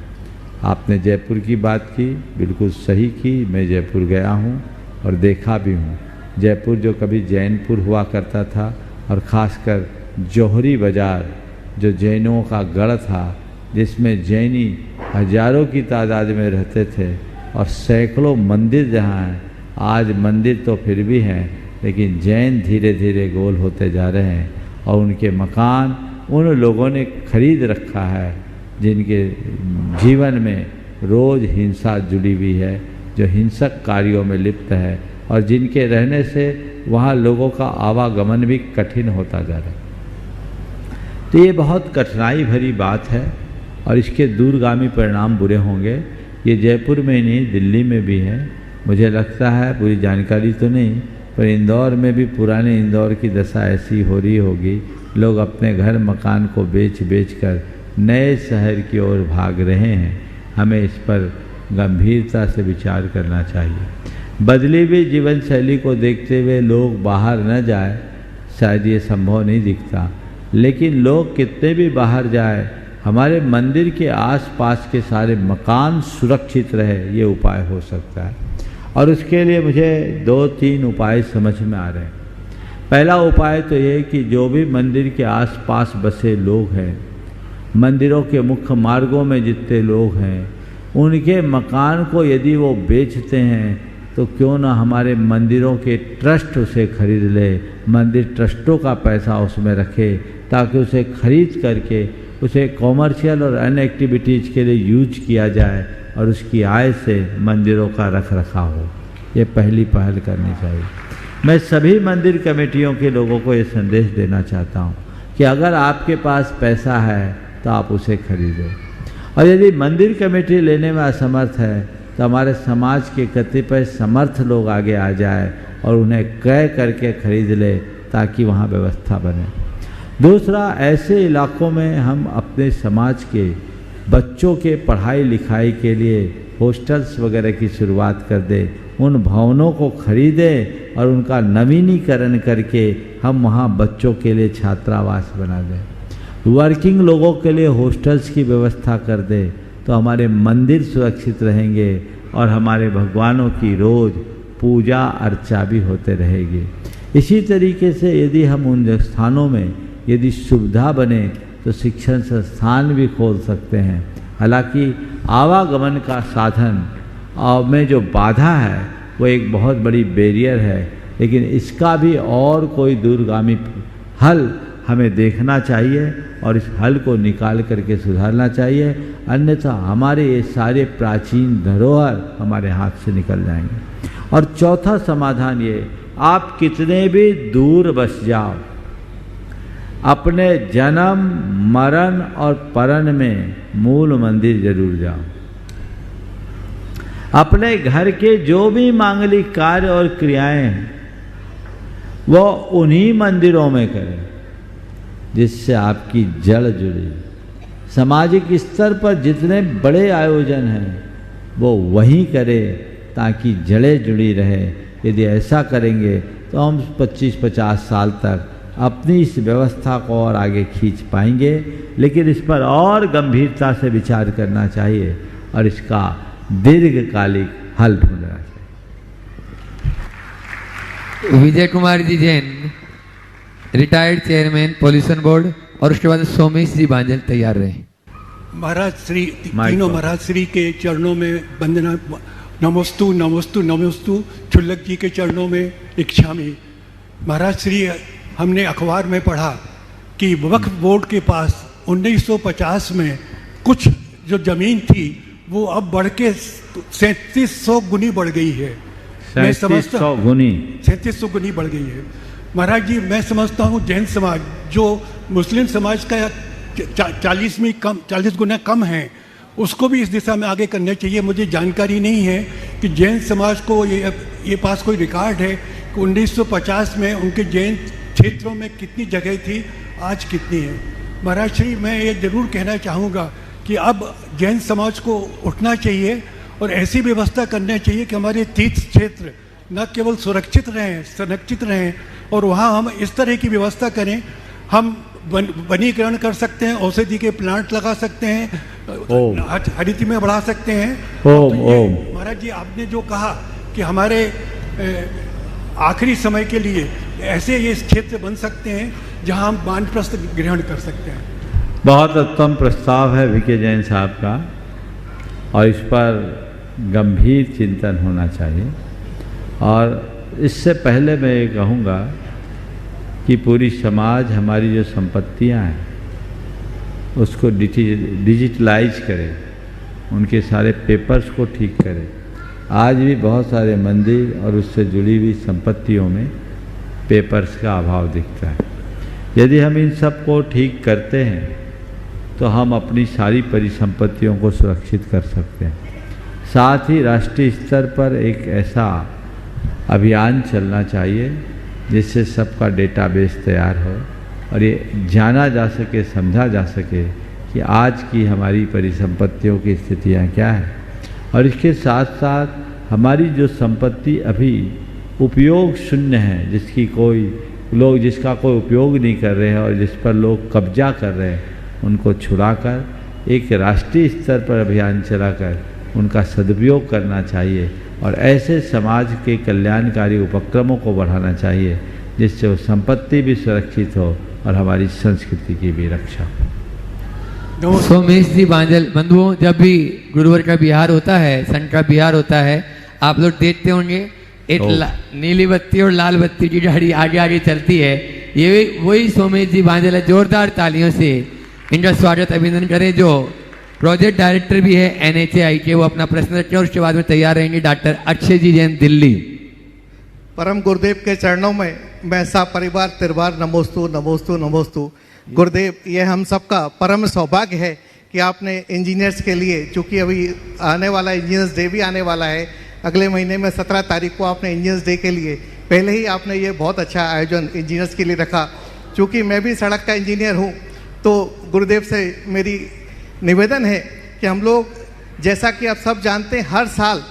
आपने जयपुर की बात की, बिल्कुल सही की। मैं जयपुर गया हूँ और देखा भी हूँ। जयपुर जो कभी जैनपुर हुआ करता था, और ख़ासकर जौहरी बाज़ार जो जैनों का गढ़ था, जिसमें जैनी हजारों की तादाद में रहते थे, और सैकड़ों मंदिर जहाँ हैं। आज मंदिर तो फिर भी हैं, लेकिन जैन धीरे धीरे गोल होते जा रहे हैं, और उनके मकान उन लोगों ने खरीद रखा है जिनके जीवन में रोज़ हिंसा जुड़ी हुई है, जो हिंसक कार्यों में लिप्त है, और जिनके रहने से वहाँ लोगों का आवागमन भी कठिन होता जा रहा है। तो ये बहुत कठिनाई भरी बात है, और इसके दूरगामी परिणाम बुरे होंगे। ये जयपुर में ही नहीं, दिल्ली में भी है। मुझे लगता है, पूरी जानकारी तो नहीं, पर इंदौर में भी पुराने इंदौर की दशा ऐसी हो रही होगी। लोग अपने घर मकान को बेच कर नए शहर की ओर भाग रहे हैं। हमें इस पर गंभीरता से विचार करना चाहिए। बदली हुई जीवन शैली को देखते हुए लोग बाहर न जाए, शायद ये संभव नहीं दिखता, लेकिन लोग कितने भी बाहर जाए, हमारे मंदिर के आसपास के सारे मकान सुरक्षित रहे, ये उपाय हो सकता है। और उसके लिए मुझे 2-3 उपाय समझ में आ रहे हैं। पहला उपाय तो ये कि जो भी मंदिर के आसपास बसे लोग हैं, मंदिरों के मुख्य मार्गों में जितने लोग हैं, उनके मकान को यदि वो बेचते हैं तो क्यों ना हमारे मंदिरों के ट्रस्ट उसे खरीद ले, मंदिर ट्रस्टों का पैसा उसमें रखे, ताकि उसे खरीद करके उसे कॉमर्शियल और अन्य एक्टिविटीज़ के लिए यूज किया जाए और उसकी आय से मंदिरों का रख रखाव हो। ये पहली पहल करनी चाहिए। मैं सभी मंदिर कमेटियों के लोगों को ये संदेश देना चाहता हूँ कि अगर आपके पास पैसा है तो आप उसे खरीदो, और यदि मंदिर कमेटी लेने में असमर्थ है तो हमारे समाज के कतिपय समर्थ लोग आगे आ जाए और उन्हें क्रय करके खरीद ले, ताकि वहाँ व्यवस्था बने। दूसरा, ऐसे इलाकों में हम अपने समाज के बच्चों के पढ़ाई लिखाई के लिए हॉस्टल्स वगैरह की शुरुआत कर दे, उन भवनों को खरीदें और उनका नवीनीकरण करके हम वहाँ बच्चों के लिए छात्रावास बना दें। वर्किंग लोगों के लिए हॉस्टल्स की व्यवस्था कर दे, तो हमारे मंदिर सुरक्षित रहेंगे और हमारे भगवानों की रोज़ पूजा अर्चा भी होते रहेगी। इसी तरीके से यदि हम उन स्थानों में यदि सुविधा बने तो शिक्षण संस्थान भी खोल सकते हैं। हालांकि आवागमन का साधन में जो बाधा है वो एक बहुत बड़ी बैरियर है, लेकिन इसका भी और कोई दूरगामी हल हमें देखना चाहिए और इस हल को निकाल करके सुधारना चाहिए, अन्यथा हमारे ये सारे प्राचीन धरोहर हमारे हाथ से निकल जाएंगे। और चौथा समाधान ये, आप कितने भी दूर बस जाओ, अपने जन्म मरण और परन में मूल मंदिर जरूर जाओ। अपने घर के जो भी मांगलिक कार्य और क्रियाएं हैं वो उन्हीं मंदिरों में करें जिससे आपकी जड़ जुड़ी। सामाजिक स्तर पर जितने बड़े आयोजन हैं वो वहीं करें ताकि जड़ें जुड़ी रहे। यदि ऐसा करेंगे तो हम 25-50 साल तक अपनी इस व्यवस्था को और आगे खींच पाएंगे, लेकिन इस पर और गंभीरता से विचार करना चाहिए और इसका दीर्घकालिक हल ढूंढना चाहिए। Vijay Kumar ji Jain, retired chairman pollution board, और उसके बाद सोमेश जी बांजल तैयार रहे। महाराज श्री तीनों महाराज श्री के चरणों में वंदना, नमोस्तु नमोस्तु नमोस्तु। छुल्लक जी के चरणों में इच्छामी। महाराज श्री, हमने अखबार में पढ़ा कि वक्फ बोर्ड के पास 1950 में कुछ जो जमीन थी वो अब बढ़ के 3700 गुनी बढ़ गई है। 3700 गुनी 3700 गुनी बढ़ गई है। महाराज जी, मैं समझता हूँ जैन समाज जो मुस्लिम समाज का 40 गुना कम है, उसको भी इस दिशा में आगे करना चाहिए। मुझे जानकारी नहीं है कि जैन समाज को ये पास कोई रिकॉर्ड है कि 1950 में उनके जैन क्षेत्रों में कितनी जगह थी, आज कितनी है। महाराज श्री, मैं ये जरूर कहना चाहूँगा कि अब जैन समाज को उठना चाहिए और ऐसी व्यवस्था करना चाहिए कि हमारे तीर्थ क्षेत्र न केवल सुरक्षित रहें, संरक्षित रहें, और वहाँ हम इस तरह की व्यवस्था करें। हम वनीकरण कर सकते हैं, औषधि के प्लांट लगा सकते हैं, हरित में बढ़ा सकते हैं। महाराज जी, आपने जो कहा कि हमारे आखिरी समय के लिए ऐसे ये क्षेत्र बन सकते हैं जहां हम वानप्रस्थ ग्रहण कर सकते हैं। बहुत उत्तम प्रस्ताव है वीके जैन साहब का, और इस पर गंभीर चिंतन होना चाहिए। और इससे पहले मैं ये कहूँगा कि पूरी समाज हमारी जो संपत्तियाँ हैं उसको डिजिटलाइज करे, उनके सारे पेपर्स को ठीक करे। आज भी बहुत सारे मंदिर और उससे जुड़ी हुई संपत्तियों में पेपर्स का अभाव दिखता है। यदि हम इन सब को ठीक करते हैं तो हम अपनी सारी परिसंपत्तियों को सुरक्षित कर सकते हैं। साथ ही राष्ट्रीय स्तर पर एक ऐसा अभियान चलना चाहिए जिससे सबका डेटाबेस तैयार हो और ये जाना जा सके, समझा जा सके कि आज की हमारी परिसंपत्तियों की स्थितियाँ क्या हैं, और इसके साथ साथ हमारी जो संपत्ति अभी उपयोग शून्य है, जिसकी कोई लोग जिसका कोई उपयोग नहीं कर रहे हैं और जिस पर लोग कब्जा कर रहे हैं, उनको छुड़ाकर एक राष्ट्रीय स्तर पर अभियान चलाकर उनका सदुपयोग करना चाहिए और ऐसे समाज के कल्याणकारी उपक्रमों को बढ़ाना चाहिए जिससे वो संपत्ति भी सुरक्षित हो और हमारी संस्कृति की भी रक्षा हो। सोमेश जी बांजल बंधुओं, जब भी गुरुवर का बिहार होता है, संघ का बिहार होता है, आप लोग देखते होंगे एक नीली बत्ती और लाल बत्ती की गाड़ी आगे आगे चलती है। ये वही सोमेश जी बांजल है। जोरदार तालियों से इनका स्वागत अभिनंदन करें, जो प्रोजेक्ट डायरेक्टर भी है NHAI के। वो अपना प्रश्न रखें और उसके बाद में तैयार रहेंगे डॉक्टर अक्षय जी जैन, दिल्ली। परम गुरुदेव के चरणों में मैं सा परिवार तिरबार नमोस्तु नमोस्तु नमोस्तु। गुरुदेव, ये हम सबका परम सौभाग्य है कि आपने इंजीनियर्स के लिए, चूँकि अभी आने वाला इंजीनियर्स डे भी आने वाला है, अगले महीने में 17 तारीख को आपने इंजीनियर्स डे के लिए पहले ही आपने ये बहुत अच्छा आयोजन इंजीनियर्स के लिए रखा। चूँकि मैं भी सड़क का इंजीनियर हूँ, तो गुरुदेव से मेरी निवेदन है कि हम लोग, जैसा कि आप सब जानते हैं, हर साल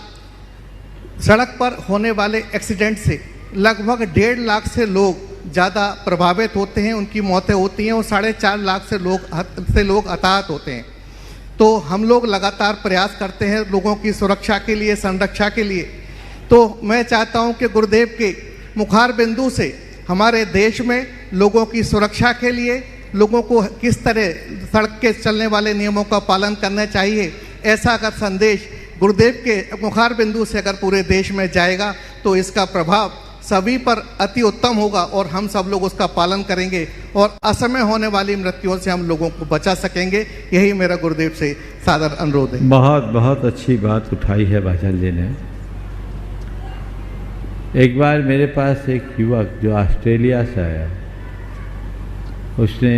सड़क पर होने वाले एक्सीडेंट से लगभग 1.5 लाख से लोग ज़्यादा प्रभावित होते हैं, उनकी मौतें होती हैं और 4.5 लाख से लोग हताहत होते हैं। तो हम लोग लगातार प्रयास करते हैं लोगों की सुरक्षा के लिए, संरक्षा के लिए। तो मैं चाहता हूं कि गुरुदेव के मुखार बिंदु से हमारे देश में लोगों की सुरक्षा के लिए, लोगों को किस तरह सड़क के चलने वाले नियमों का पालन करना चाहिए, ऐसा अगर संदेश गुरुदेव के मुखार बिंदु से अगर पूरे देश में जाएगा तो इसका प्रभाव सभी पर अति उत्तम होगा और हम सब लोग उसका पालन करेंगे और असमय होने वाली मृत्युओं से हम लोगों को बचा सकेंगे। यही मेरा गुरुदेव से सादर अनुरोध है। बहुत बहुत अच्छी बात उठाई है बादल जी ने। एक बार मेरे पास एक युवक जो ऑस्ट्रेलिया से आया, उसने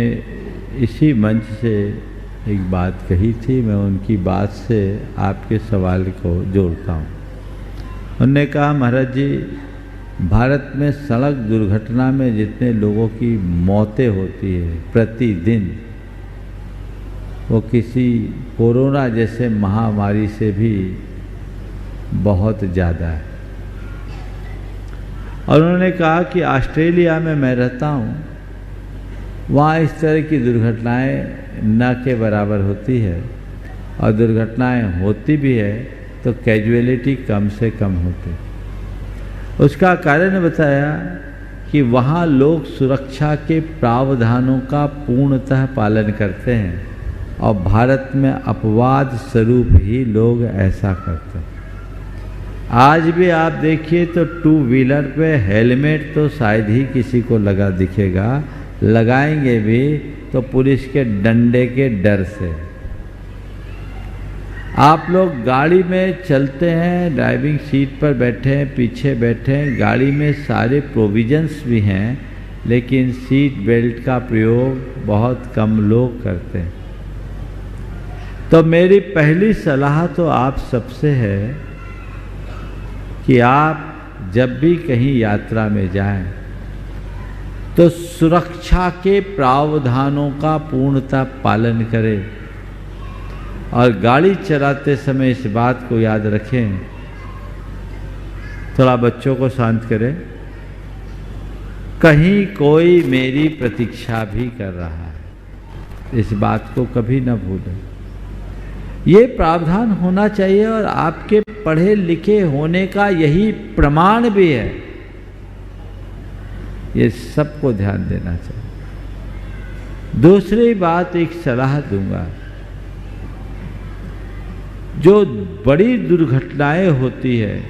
इसी मंच से एक बात कही थी। मैं उनकी बात से आपके सवाल को जोड़ता हूँ। उन्होंने कहा, महाराज जी, भारत में सड़क दुर्घटना में जितने लोगों की मौतें होती है प्रतिदिन, वो किसी कोरोना जैसे महामारी से भी बहुत ज़्यादा है। और उन्होंने कहा कि ऑस्ट्रेलिया में मैं रहता हूँ, वहाँ इस तरह की दुर्घटनाएं न के बराबर होती है और दुर्घटनाएं होती भी है तो कैजुअलिटी कम से कम होती। उसका कारण बताया कि वहाँ लोग सुरक्षा के प्रावधानों का पूर्णतः पालन करते हैं और भारत में अपवाद स्वरूप ही लोग ऐसा करते हैं। आज भी आप देखिए तो 2 व्हीलर पे हेलमेट तो शायद ही किसी को लगा दिखेगा, लगाएंगे भी तो पुलिस के डंडे के डर से। आप लोग गाड़ी में चलते हैं, ड्राइविंग सीट पर बैठे हैं, पीछे बैठे हैं, गाड़ी में सारे प्रोविजंस भी हैं, लेकिन सीट बेल्ट का प्रयोग बहुत कम लोग करते हैं। तो मेरी पहली सलाह तो आप सबसे है कि आप जब भी कहीं यात्रा में जाएं तो सुरक्षा के प्रावधानों का पूर्णतः पालन करें और गाड़ी चलाते समय इस बात को याद रखें। थोड़ा बच्चों को शांत करें, कहीं कोई मेरी प्रतीक्षा भी कर रहा है, इस बात को कभी न भूलें। ये प्रावधान होना चाहिए और आपके पढ़े लिखे होने का यही प्रमाण भी है। ये सबको ध्यान देना चाहिए। दूसरी बात, एक सलाह दूंगा, जो बड़ी दुर्घटनाएं होती है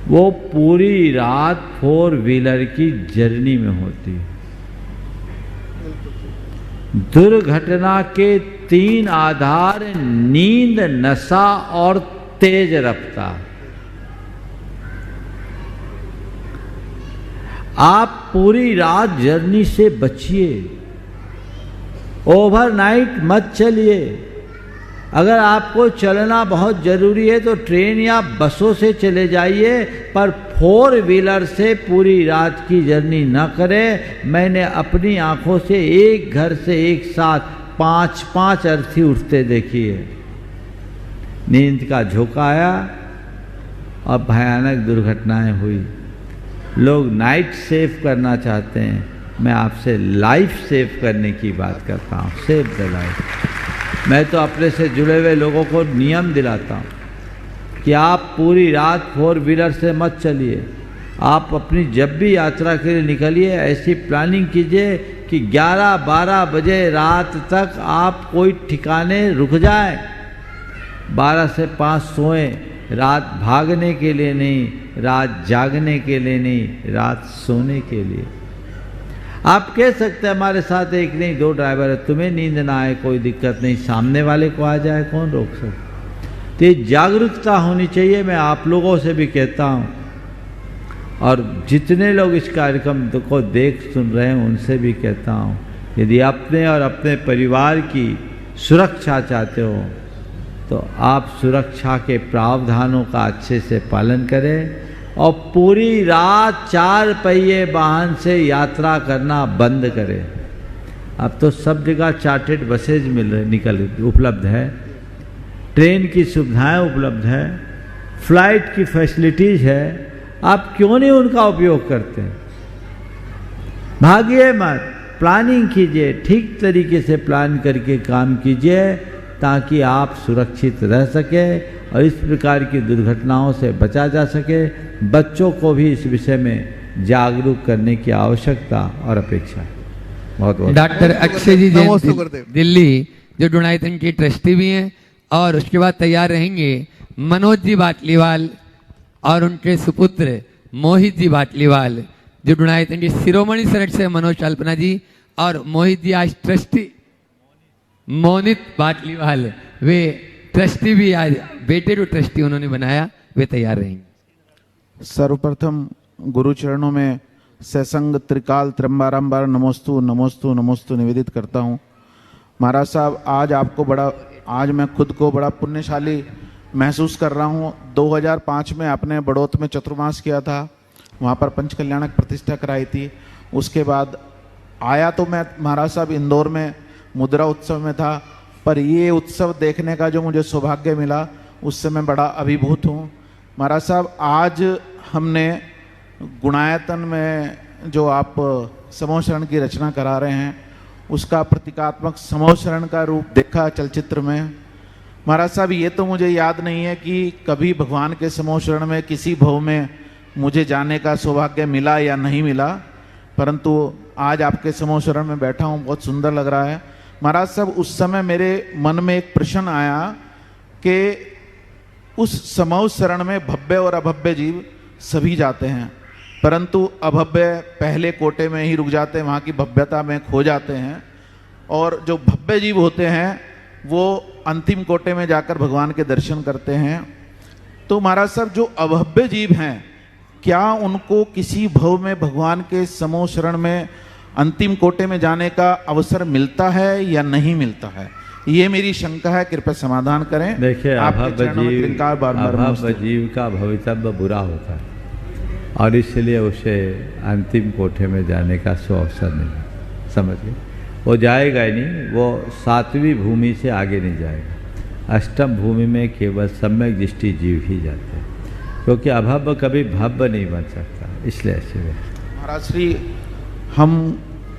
वो पूरी रात 4 व्हीलर की जर्नी में होती है। दुर्घटना के 3 आधार: नींद, नशा और तेज रफ्तार। आप पूरी रात जर्नी से बचिए, ओवरनाइट मत चलिए। अगर आपको चलना बहुत ज़रूरी है तो ट्रेन या बसों से चले जाइए, पर 4 व्हीलर से पूरी रात की जर्नी ना करें। मैंने अपनी आंखों से एक घर से एक साथ 5-5 अर्थी उठते देखी है। नींद का झोंका आया और भयानक दुर्घटनाएं हुई। लोग नाइट सेव करना चाहते हैं, मैं आपसे लाइफ सेव करने की बात करता हूँ। Save the life. मैं तो अपने से जुड़े हुए लोगों को नियम दिलाता हूँ कि आप पूरी रात 4 व्हीलर से मत चलिए। आप अपनी जब भी यात्रा के लिए निकलिए ऐसी प्लानिंग कीजिए कि 11-12 बजे रात तक आप कोई ठिकाने रुक जाए। 12 से 5 सोएं, रात भागने के लिए नहीं, रात जागने के लिए नहीं, रात सोने के लिए। आप कह सकते हैं हमारे साथ एक नहीं 2 ड्राइवर है, तुम्हें नींद ना आए कोई दिक्कत नहीं, सामने वाले को आ जाए, कौन रोक सकता। तो ये जागरूकता होनी चाहिए। मैं आप लोगों से भी कहता हूँ और जितने लोग इस कार्यक्रम को देख सुन रहे हैं उनसे भी कहता हूँ, यदि अपने और अपने परिवार की सुरक्षा चाहते हो तो आप सुरक्षा के प्रावधानों का अच्छे से पालन करें और पूरी रात 4 पहिए वाहन से यात्रा करना बंद करें। अब तो सब जगह चार्टेड बसेज उपलब्ध है, ट्रेन की सुविधाएं उपलब्ध है, फ्लाइट की फैसिलिटीज है, आप क्यों नहीं उनका उपयोग करते हैं? भागिए मत, प्लानिंग कीजिए, ठीक तरीके से प्लान करके काम कीजिए ताकि आप सुरक्षित रह सके और इस प्रकार की दुर्घटनाओं से बचा जा सके। बच्चों को भी इस विषय में जागरूक करने की आवश्यकता और अपेक्षा है। बहुत बहुत डॉक्टर अक्षय जी जैन दिल्ली जो डोनाइथन के ट्रस्टी भी हैं और उसके बाद तैयार रहेंगे मनोज जी बाटलीवाल और उनके सुपुत्र मोहित जी बाटलीवाल जो डोनाइथन के शिरोमणि सरट से मनोज कल्पना जी और मोहित जी आज ट्रस्टी मोनित बाटलीवाल वे ट्रस्टी भी आज बेटे को ट्रस्टी उन्होंने बनाया, वे तैयार रहेंगे। सर्वप्रथम गुरु चरणों में सत्संग त्रिकाल त्रंबारंबार नमोस्तु नमोस्तु नमोस्तु निवेदित करता हूँ। महाराज साहब आज मैं खुद को बड़ा पुण्यशाली महसूस कर रहा हूँ। 2005 में आपने बड़ौत में चतुर्मास किया था, वहाँ पर पंचकल्याणक प्रतिष्ठा कराई थी। उसके बाद आया तो मैं महाराज साहब इंदौर में मुद्रा उत्सव में था, पर ये उत्सव देखने का जो मुझे सौभाग्य मिला उससे मैं बड़ा अभिभूत हूँ। महाराज साहब आज हमने गुणायतन में जो आप समूह शरण की रचना करा रहे हैं उसका प्रतीकात्मक समूह शरण का रूप देखा चलचित्र में। महाराज साहब ये तो मुझे याद नहीं है कि कभी भगवान के समूह शरण में किसी भव में मुझे जाने का सौभाग्य मिला या नहीं मिला, परंतु आज आपके समूह शरण में बैठा हूँ, बहुत सुंदर लग रहा है। महाराज साहब उस समय मेरे मन में एक प्रश्न आया कि उस समूह शरण में भव्य और अभव्य जीव सभी जाते हैं, परंतु अभव्य पहले कोटे में ही रुक जाते हैं, वहाँ की भव्यता में खो जाते हैं, और जो भव्य जीव होते हैं वो अंतिम कोटे में जाकर भगवान के दर्शन करते हैं। तो महाराज साहब जो अभव्य जीव हैं, क्या उनको किसी भव में भगवान के समूह शरण में अंतिम कोटे में जाने का अवसर मिलता है या नहीं मिलता है? ये मेरी शंका है, कृपया समाधान करें। देखिए, अभव्य जीव का भवितव्य बुरा होता है और इसलिए उसे अंतिम कोठे में जाने का अवसर नहीं, समझ गए? वो जाएगा ही नहीं, वो 7वीं भूमि से आगे नहीं जाएगा। अष्टम भूमि में केवल सम्यक दृष्टि जीव ही जाते हैं, क्योंकि अभव्य कभी भव्य नहीं बन सकता, इसलिए ऐसे महाराज श्री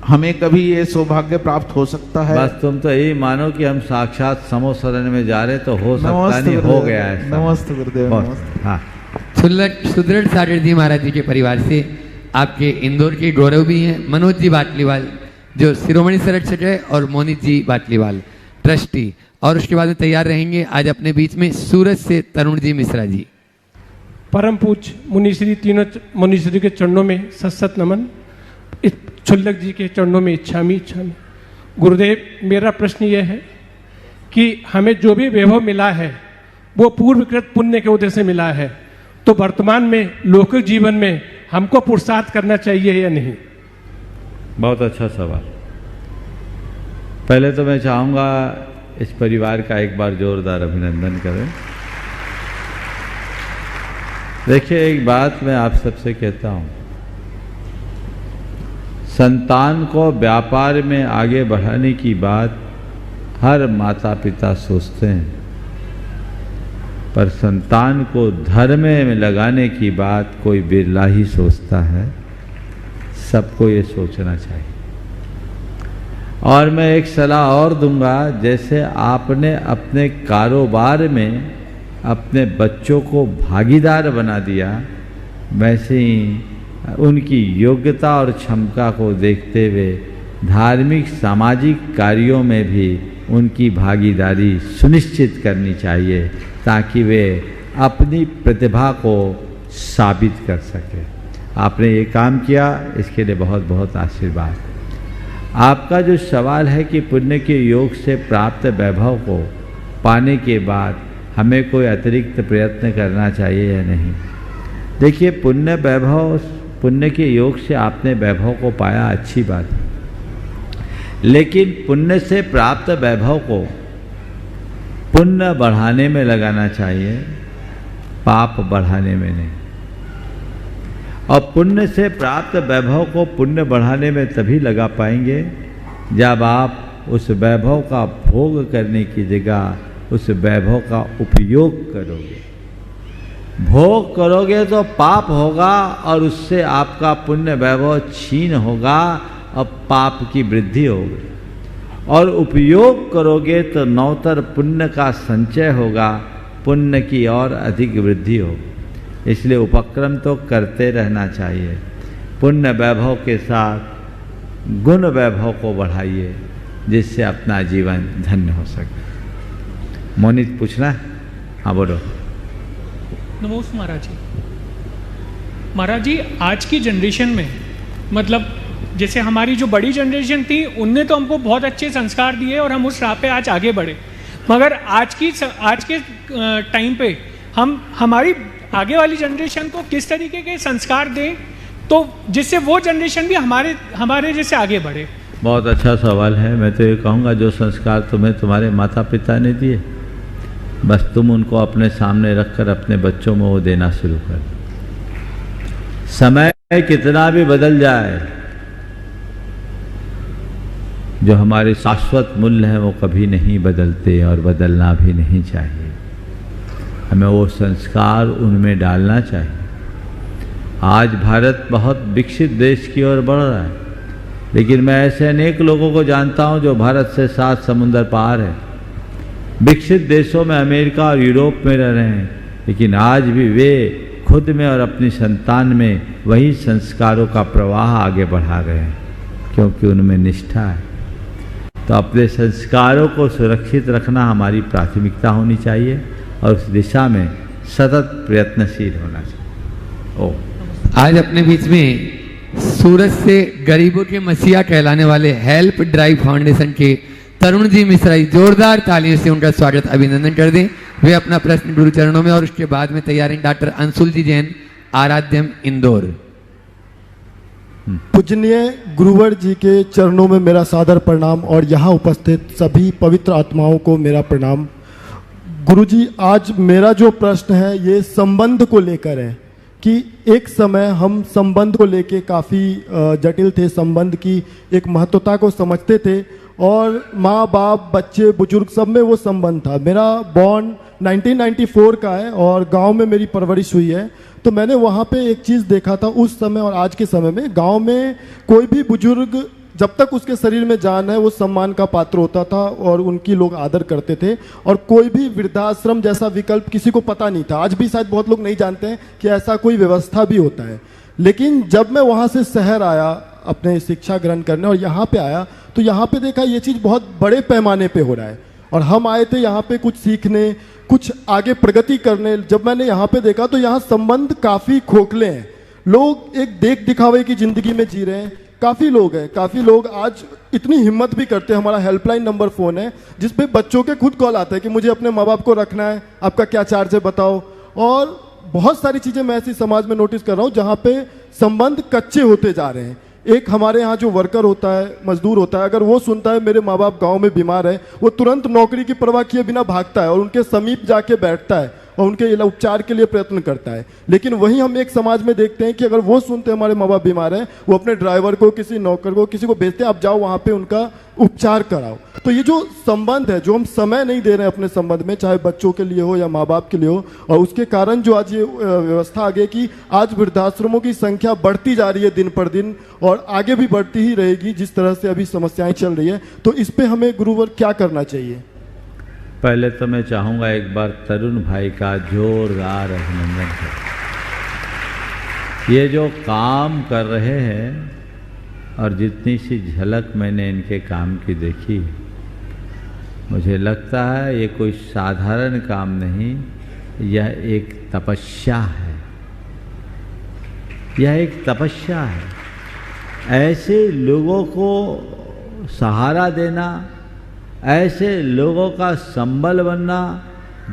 हमें कभी ये सौभाग्य प्राप्त हो सकता है? बस तुम तो यही मानो कि हम साक्षात समूह शरण में जा रहे, तो हो सकता नहीं, हो गया है। नमस्ते गुरुदेव। हाँ, सुदृढ़ सागर जी महाराज जी के परिवार से आपके इंदौर के गौरव भी हैं मनोज जी बाटलीवाल जो शिरोमणि सरट से और मोनित जी बाटलीवाल ट्रस्टी, और उसके बाद में तैयार रहेंगे आज अपने बीच में सूरत से तरुण जी मिश्रा जी। परम पूज्य मुनिश्री तीनों मुनिश्री के चरणों में सत्सत नमन, छुल्लक जी के चरणों में इच्छामी इच्छामी। गुरुदेव, मेरा प्रश्न यह है कि हमें जो भी वैभव मिला है वो पूर्वकृत पुण्य के उदय से मिला है, तो वर्तमान में लौकिक जीवन में हमको पुरुषार्थ करना चाहिए या नहीं? बहुत अच्छा सवाल। पहले तो मैं चाहूँगा इस परिवार का एक बार जोरदार अभिनंदन करें। देखिए, एक बात मैं आप सबसे कहता हूँ, संतान को व्यापार में आगे बढ़ाने की बात हर माता पिता सोचते हैं, पर संतान को धर्म में लगाने की बात कोई बिरला ही सोचता है। सबको ये सोचना चाहिए। और मैं एक सलाह और दूंगा, जैसे आपने अपने कारोबार में अपने बच्चों को भागीदार बना दिया, वैसे ही उनकी योग्यता और क्षमता को देखते हुए धार्मिक सामाजिक कार्यों में भी उनकी भागीदारी सुनिश्चित करनी चाहिए, ताकि वे अपनी प्रतिभा को साबित कर सके। आपने ये काम किया, इसके लिए बहुत बहुत आशीर्वाद। आपका जो सवाल है कि पुण्य के योग से प्राप्त वैभव को पाने के बाद हमें कोई अतिरिक्त प्रयत्न करना चाहिए या नहीं। देखिए, पुण्य के योग से आपने वैभव को पाया, अच्छी बात है, लेकिन पुण्य से प्राप्त वैभव को पुण्य बढ़ाने में लगाना चाहिए, पाप बढ़ाने में नहीं। और पुण्य से प्राप्त वैभव को पुण्य बढ़ाने में तभी लगा पाएंगे जब आप उस वैभव का भोग करने की जगह उस वैभव का उपयोग करोगे। भोग करोगे तो पाप होगा और उससे आपका पुण्य वैभव छीन होगा और पाप की वृद्धि होगी। और उपयोग करोगे तो नवतर पुण्य का संचय होगा, पुण्य की और अधिक वृद्धि होगी। इसलिए उपक्रम तो करते रहना चाहिए। पुण्य वैभव के साथ गुण वैभव को बढ़ाइए, जिससे अपना जीवन धन्य हो सके। मोनित पूछना है? हाँ बोलो। नमोस्त महाराज जी। महाराज जी, आज की जनरेशन में मतलब जैसे हमारी जो बड़ी जनरेशन थी, उनने तो हमको बहुत अच्छे संस्कार दिए और हम उस राह पे आज आगे बढ़े, मगर आज के टाइम पे हम हमारी आगे वाली जनरेशन को किस तरीके के संस्कार दें तो जिससे वो जनरेशन भी हमारे जैसे आगे बढ़े? बहुत अच्छा सवाल है। मैं तो ये कहूँगा, जो संस्कार तुम्हें तुम्हारे माता पिता ने दिए, बस तुम उनको अपने सामने रखकर अपने बच्चों में वो देना शुरू कर। समय कितना भी बदल जाए, जो हमारे शाश्वत मूल्य हैं वो कभी नहीं बदलते और बदलना भी नहीं चाहिए। हमें वो संस्कार उनमें डालना चाहिए। आज भारत बहुत विकसित देश की ओर बढ़ रहा है, लेकिन मैं ऐसे अनेक लोगों को जानता हूं जो भारत से 7 समुंदर पार है, विकसित देशों में अमेरिका और यूरोप में रह रहे हैं, लेकिन आज भी वे खुद में और अपनी संतान में वही संस्कारों का प्रवाह आगे बढ़ा रहे हैं, क्योंकि उनमें निष्ठा है। तो अपने संस्कारों को सुरक्षित रखना हमारी प्राथमिकता होनी चाहिए और उस दिशा में सतत प्रयत्नशील होना चाहिए। आज अपने बीच में सूरत से गरीबों के मसीहा कहलाने वाले हेल्प ड्राइव फाउंडेशन के तरुण जी मिश्रा, जोरदार तालियों से उनका स्वागत अभिनंदन कर दें। वे अपना प्रश्न गुरु चरणों में और उसके बाद में तैयार हैं डॉक्टर अंशुल जी जैन, आराध्यम, इंदौर। पूजनीय गुरुवर जी के चरणों में मेरा सादर प्रणाम और यहाँ उपस्थित सभी पवित्र आत्माओं को मेरा प्रणाम। गुरुजी, आज मेरा जो प्रश्न है ये संबंध को लेकर है कि एक समय हम संबंध को लेके काफ़ी जटिल थे, संबंध की एक महत्वता को समझते थे और माँ बाप बच्चे बुजुर्ग सब में वो संबंध था। मेरा बॉर्न 1994 का है और गांव में मेरी परवरिश हुई है, तो मैंने वहाँ पे एक चीज़ देखा था उस समय और आज के समय में। गांव में कोई भी बुजुर्ग जब तक उसके शरीर में जान है वो सम्मान का पात्र होता था और उनकी लोग आदर करते थे, और कोई भी वृद्धाश्रम जैसा विकल्प किसी को पता नहीं था। आज भी शायद बहुत लोग नहीं जानते हैं कि ऐसा कोई व्यवस्था भी होता है। लेकिन जब मैं वहाँ से शहर आया अपने शिक्षा ग्रहण करने और यहाँ पे आया, तो यहाँ पे देखा ये चीज़ बहुत बड़े पैमाने पे हो रहा है और हम आए थे यहाँ पे कुछ सीखने, कुछ आगे प्रगति करने। जब मैंने यहाँ पे देखा तो यहाँ संबंध काफ़ी खोखले हैं, लोग एक देख दिखावे की ज़िंदगी में जी रहे हैं। काफ़ी लोग आज इतनी हिम्मत भी करते हैं। हमारा हेल्पलाइन नंबर फ़ोन है जिस पे बच्चों के खुद कॉल आता है कि मुझे अपने माँ बाप को रखना है, आपका क्या चार्ज है बताओ। और बहुत सारी चीज़ें मैं ऐसी समाज में नोटिस कर रहा हूँ जहाँ पे संबंध कच्चे होते जा रहे हैं। एक हमारे यहाँ जो वर्कर होता है, मजदूर होता है, अगर वो सुनता है मेरे माँ बाप गाँव में बीमार है, वो तुरंत नौकरी की परवाह किए बिना भागता है और उनके समीप जाके बैठता है और उनके उपचार के लिए प्रयत्न करता है। लेकिन वहीं हम एक समाज में देखते हैं कि अगर वो सुनते हैं हमारे माँ बाप बीमार हैं, वो अपने ड्राइवर को, किसी नौकर को, किसी को भेजते हैं, आप जाओ वहाँ पे उनका उपचार कराओ। तो ये जो संबंध है, जो हम समय नहीं दे रहे हैं अपने संबंध में, चाहे बच्चों के लिए हो या माँ बाप के लिए हो, और उसके कारण जो आज ये व्यवस्था आ गई कि आज वृद्धाश्रमों की संख्या बढ़ती जा रही है दिन पर दिन, और आगे भी बढ़ती ही रहेगी जिस तरह से अभी समस्याएं चल रही है। तो इस पे हमें गुरुवर क्या करना चाहिए? पहले तो मैं चाहूँगा एक बार तरुण भाई का जोरदार अभिनंदन करें। ये जो काम कर रहे हैं और जितनी सी झलक मैंने इनके काम की देखी, मुझे लगता है ये कोई साधारण काम नहीं, यह एक तपस्या है। यह एक तपस्या है। ऐसे लोगों को सहारा देना, ऐसे लोगों का संबल बनना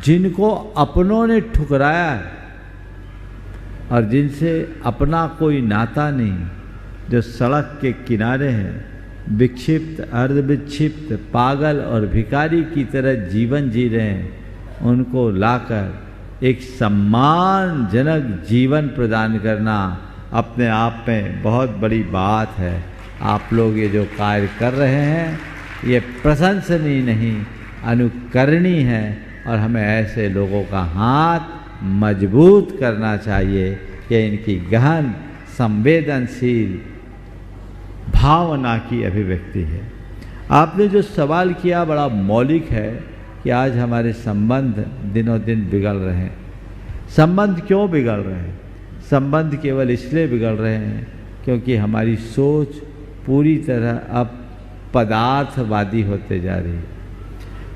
जिनको अपनों ने ठुकराया है और जिनसे अपना कोई नाता नहीं, जो सड़क के किनारे हैं, विक्षिप्त, अर्धविक्षिप्त, पागल और भिखारी की तरह जीवन जी रहे हैं, उनको लाकर एक सम्मानजनक जीवन प्रदान करना अपने आप में बहुत बड़ी बात है। आप लोग ये जो कार्य कर रहे हैं ये प्रशंसनीय नहीं, अनुकरणीय है, और हमें ऐसे लोगों का हाथ मजबूत करना चाहिए कि इनकी गहन संवेदनशील भावना की अभिव्यक्ति है। आपने जो सवाल किया बड़ा मौलिक है कि आज हमारे संबंध दिनों दिन बिगड़ रहे हैं। संबंध क्यों बिगड़ रहे हैं? संबंध केवल इसलिए बिगड़ रहे हैं क्योंकि हमारी सोच पूरी तरह अब पदार्थवादी होते जा रही है।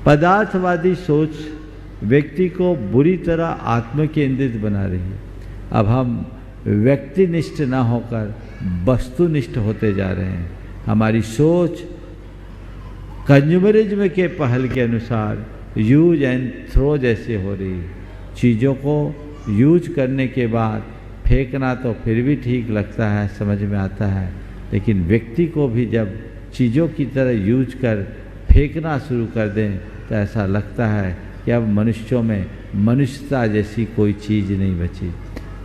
पदार्थवादी सोच व्यक्ति को बुरी तरह आत्मकेंद्रित बना रही है। अब हम व्यक्तिनिष्ठ न होकर वस्तुनिष्ठ होते जा रहे हैं। हमारी सोच कंज्यूमरिज्म के पहल के अनुसार यूज एंड थ्रो जैसे हो रही है। चीज़ों को यूज करने के बाद फेंकना तो फिर भी ठीक लगता है, समझ में आता है, लेकिन व्यक्ति को भी जब चीज़ों की तरह यूज कर फेंकना शुरू कर दें तो ऐसा लगता है कि अब मनुष्यों में मनुष्यता जैसी कोई चीज़ नहीं बची।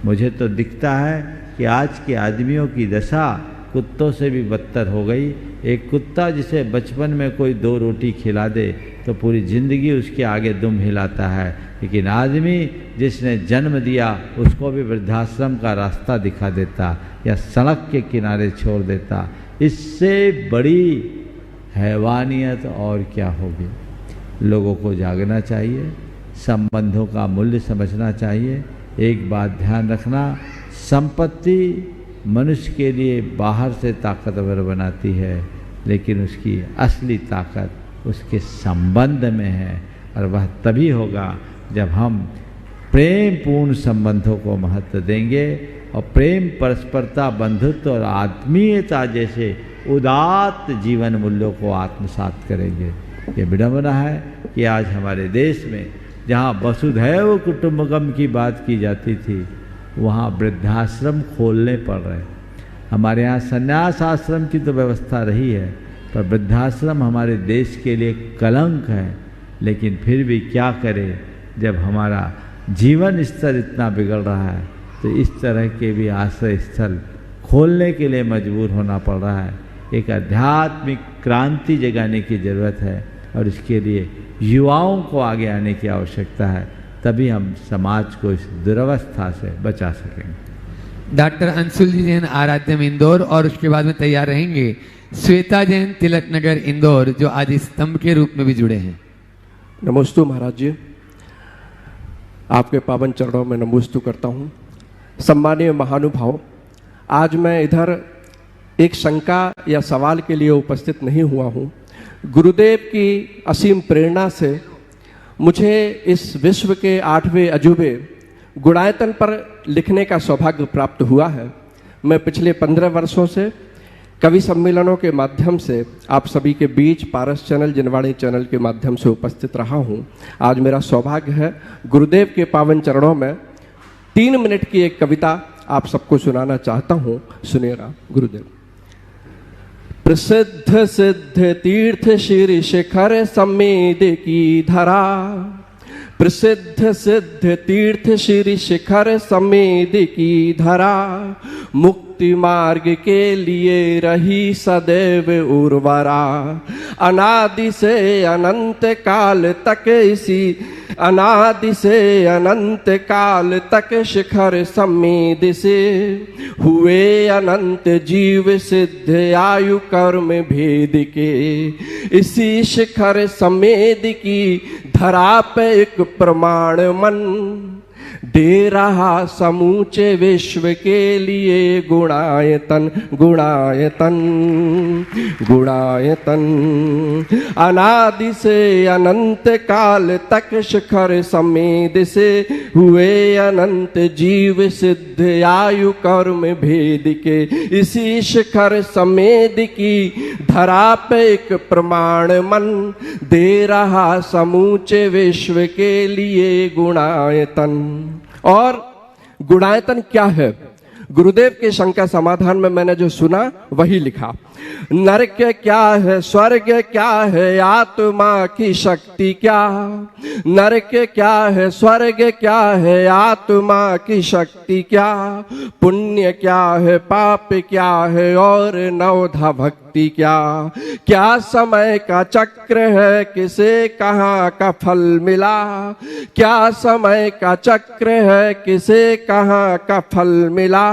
मुझे तो दिखता है कि आज के आदमियों की दशा कुत्तों से भी बदतर हो गई। एक कुत्ता जिसे बचपन में कोई 2 रोटी खिला दे तो पूरी ज़िंदगी उसके आगे दुम हिलाता है, लेकिन आदमी जिसने जन्म दिया उसको भी वृद्धाश्रम का रास्ता दिखा देता या सड़क के किनारे छोड़ देता। इससे बड़ी हैवानियत और क्या होगी? लोगों को जागना चाहिए, संबंधों का मूल्य समझना चाहिए। एक बात ध्यान रखना, संपत्ति मनुष्य के लिए बाहर से ताकतवर बनाती है, लेकिन उसकी असली ताकत उसके संबंध में है, और वह तभी होगा जब हम प्रेम पूर्ण संबंधों को महत्व देंगे और प्रेम, परस्परता, बंधुत्व और आत्मीयता जैसे उदात्त जीवन मूल्यों को आत्मसात करेंगे। ये विडंबना है कि आज हमारे देश में जहाँ वसुधैव कुटुंबकम की बात की जाती थी, वहाँ वृद्धाश्रम खोलने पड़ रहे। हमारे यहाँ संन्यास आश्रम की तो व्यवस्था रही है, पर वृद्धाश्रम हमारे देश के लिए कलंक है। लेकिन फिर भी क्या करें, जब हमारा जीवन स्तर इतना बिगड़ रहा है तो इस तरह के भी आश्रय स्थल खोलने के लिए मजबूर होना पड़ रहा है। एक आध्यात्मिक क्रांति जगाने की ज़रूरत है और इसके लिए युवाओं को आगे आने की आवश्यकता है, तभी हम समाज को इस दुरवस्था से बचा सकेंगे। डॉक्टर अंशुल जी जैन आराध्यम इंदौर, और उसके बाद में तैयार रहेंगे श्वेता जैन तिलक नगर इंदौर, जो आज स्तंभ के रूप में भी जुड़े हैं। नमोस्तु महाराज जी, आपके पावन चरणों में नमोस्तु करता हूँ। सम्मानीय महानुभाव, आज मैं इधर एक शंका या सवाल के लिए उपस्थित नहीं हुआ हूँ। गुरुदेव की असीम प्रेरणा से मुझे इस विश्व के 8वें अजूबे गुणायतन पर लिखने का सौभाग्य प्राप्त हुआ है। मैं पिछले 15 वर्षों से कवि सम्मेलनों के माध्यम से आप सभी के बीच पारस चैनल, जिनवाणी चैनल के माध्यम से उपस्थित रहा हूँ। आज मेरा सौभाग्य है गुरुदेव के पावन चरणों में 3 मिनट की एक कविता आप सबको सुनाना चाहता हूँ। सुनिएगा। गुरुदेव। प्रसिद्ध सिद्ध तीर्थ श्री शिखर समेद की धरा, प्रसिद्ध सिद्ध तीर्थ श्री शिखर समेद की धरा, मुक्ति मार्ग के लिए रही सदैव उर्वरा। अनादि से अनंत काल तक इसी, अनादि से अनंत काल तक शिखर समेद से हुए अनंत जीव सिद्ध आयु कर्म भेद के। इसी शिखर समेद की धरा पे एक प्रमाण मन दे रहा समूचे विश्व के लिए गुणायतन गुणायतन गुणायतन। अनादि से अनंत काल तक शिखर समेद से हुए अनंत जीव सिद्ध आयु कर्म भेद के। इसी शिखर समेद की धरा पे एक प्रमाण मन दे रहा समूचे विश्व के लिए गुणायतन। और गुणायतन क्या है? गुरुदेव के शंका समाधान में मैंने जो सुना वही लिखा। नरक क्या है, स्वर्ग क्या है, आत्मा की शक्ति क्या। नरक क्या है, स्वर्ग क्या है, आत्मा की शक्ति क्या। पुण्य क्या है, पाप क्या है, और नवधा भक्ति क्या। क्या समय का चक्र है, किसे कहाँ का फल मिला। क्या समय का चक्र है, किसे कहाँ का फल मिला।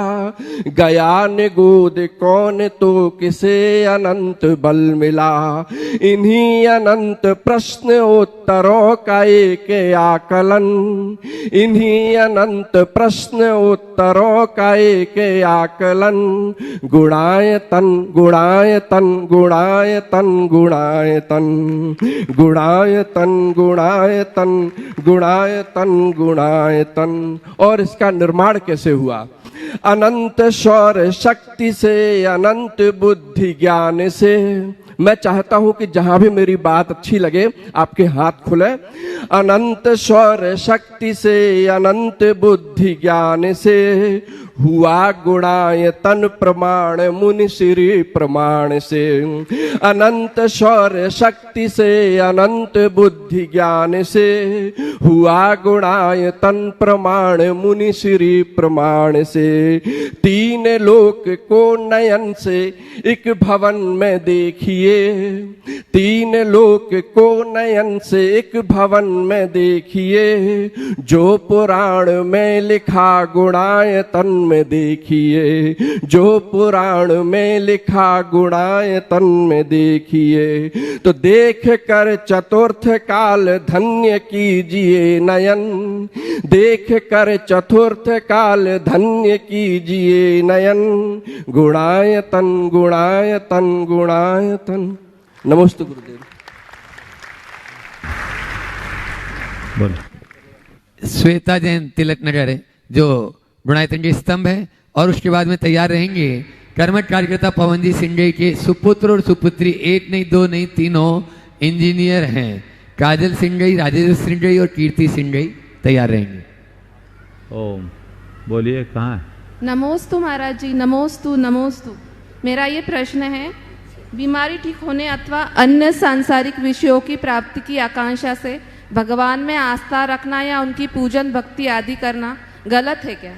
गया निगूद कौन तो किसे अनंत बल मिला। इन्हीं अनंत प्रश्न उत्तरों का एक आकलन, इन्हीं अनंत प्रश्न उत्तरों का एक आकलन। गुणायतन गुणायतन गुणायतन गुणायतन गुणायतन गुणायतन गुणायतन गुणायतन। और इसका निर्माण कैसे हुआ? अनंत शौर्य शक्ति से, अनंत बुद्धि ज्ञान से। मैं चाहता हूं कि जहां भी मेरी बात अच्छी लगे आपके हाथ खुले। अनंत शौर्य शक्ति से, अनंत बुद्धि ज्ञान से हुआ गुणायतन प्रमाण मुनि श्री प्रमाण से। अनंत शौर्य शक्ति से, अनंत बुद्धि ज्ञान से हुआ गुणायतन प्रमाण मुनि श्री प्रमाण से। तीन लोक को नयन से एक भवन में देखिए, तीन लोक को नयन से एक भवन में देखिए। जो पुराण में लिखा गुणायतन में देखिए, जो पुराण में लिखा गुणायतन में देखिए। तो देख कर चतुर्थ काल धन्य कीजिए नयन, देख कर चतुर्थ काल धन्य कीजिए नयन। गुणायतन गुणायतन गुणायतन। नमस्ते गुरुदेव। श्वेता जैन तिलक नगर है जो गुणायतन के स्तंभ है। और उसके बाद में तैयार रहेंगे कर्मठ कार्यकर्ता पवन जी सिंडेई के सुपुत्र और सुपुत्री, एक नहीं दो नहीं तीनों इंजीनियर हैं। काजल सिंडेई, राजेंद्र सिंडेई और कीर्ति सिंडेई तैयार रहेंगे। ओम बोलिए, कहाँ है? नमोस्तु महाराज जी, नमोस्तु नमोस्तु। मेरा ये प्रश्न है, बीमारी ठीक होने अथवा अन्य सांसारिक विषयों की प्राप्ति की आकांक्षा से भगवान में आस्था रखना या उनकी पूजन भक्ति आदि करना गलत है क्या?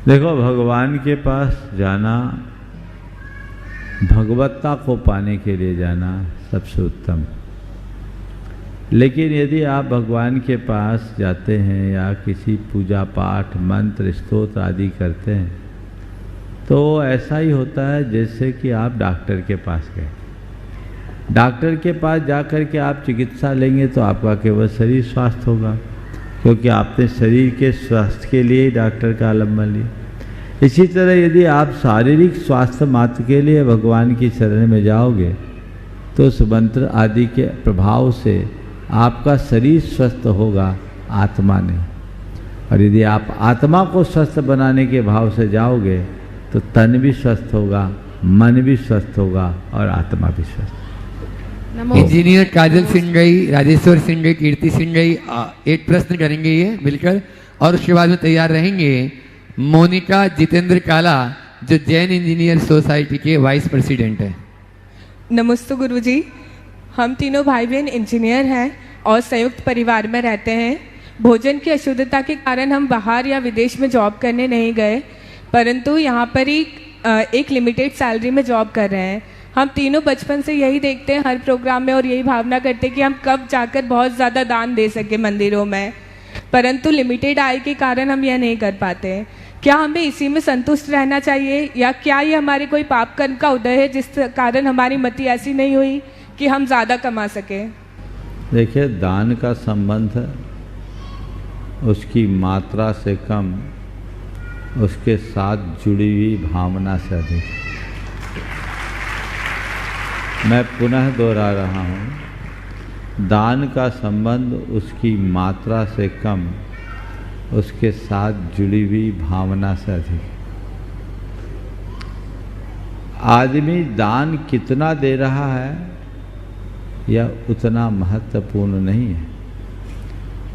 देखो, भगवान के पास जाना, भगवत्ता को पाने के लिए जाना सबसे उत्तम। लेकिन यदि आप भगवान के पास जाते हैं या किसी पूजा पाठ मंत्र स्तोत्र आदि करते हैं तो ऐसा ही होता है जैसे कि आप डॉक्टर के पास गए। डॉक्टर के पास जाकर के आप चिकित्सा लेंगे तो आपका केवल शरीर स्वास्थ्य होगा, क्योंकि आपने शरीर के स्वास्थ्य के लिए ही डॉक्टर का अवलंबन लिया। इसी तरह यदि आप शारीरिक स्वास्थ्य मात्र के लिए भगवान की शरण में जाओगे तो उस मंत्र आदि के प्रभाव से आपका शरीर स्वस्थ होगा, आत्मा नहीं। और यदि आप आत्मा को स्वस्थ बनाने के भाव से जाओगे तो तन भी स्वस्थ होगा, मन भी स्वस्थ होगा और आत्मा भी स्वस्थ। इंजीनियर काजल सिंडेई, राजेश्वर सिंडेई, कीर्ति सिंडेई एक प्रश्न करेंगे ये मिलकर। और उसके बाद में तैयार रहेंगे मोनिका जितेंद्र काला जो जैन इंजीनियर सोसाइटी के वाइस प्रेसिडेंट है। नमस्ते गुरुजी। हम तीनों भाई बहन इंजीनियर हैं और संयुक्त परिवार में रहते हैं। भोजन की अशुद्धता के कारण हम बाहर या विदेश में जॉब करने नहीं गए, परंतु यहाँ पर ही एक लिमिटेड सैलरी में जॉब कर रहे हैं। हम तीनों बचपन से यही देखते हैं हर प्रोग्राम में और यही भावना करते हैं कि हम कब जाकर बहुत ज़्यादा दान दे सके मंदिरों में, परंतु लिमिटेड आय के कारण हम यह नहीं कर पाते। क्या हमें इसी में संतुष्ट रहना चाहिए या क्या ये हमारे कोई पाप कर्म का उदय है जिस कारण हमारी मति ऐसी नहीं हुई कि हम ज़्यादा कमा सकें? देखिए, दान का संबंध उसकी मात्रा से कम उसके साथ जुड़ी हुई भावना से अधिक। मैं पुनः दोहरा रहा हूँ, दान का संबंध उसकी मात्रा से कम उसके साथ जुड़ी हुई भावना से अधिक। आदमी दान कितना दे रहा है यह उतना महत्वपूर्ण नहीं है,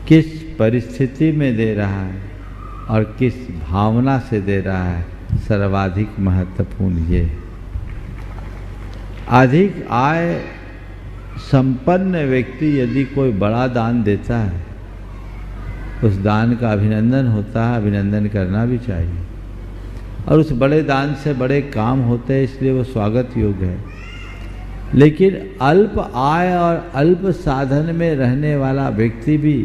किस परिस्थिति में दे रहा है और किस भावना से दे रहा है सर्वाधिक महत्वपूर्ण ये है। अधिक आय संपन्न व्यक्ति यदि कोई बड़ा दान देता है, उस दान का अभिनंदन होता है, अभिनंदन करना भी चाहिए, और उस बड़े दान से बड़े काम होते हैं, इसलिए वो स्वागत योग्य है। लेकिन अल्प आय और अल्प साधन में रहने वाला व्यक्ति भी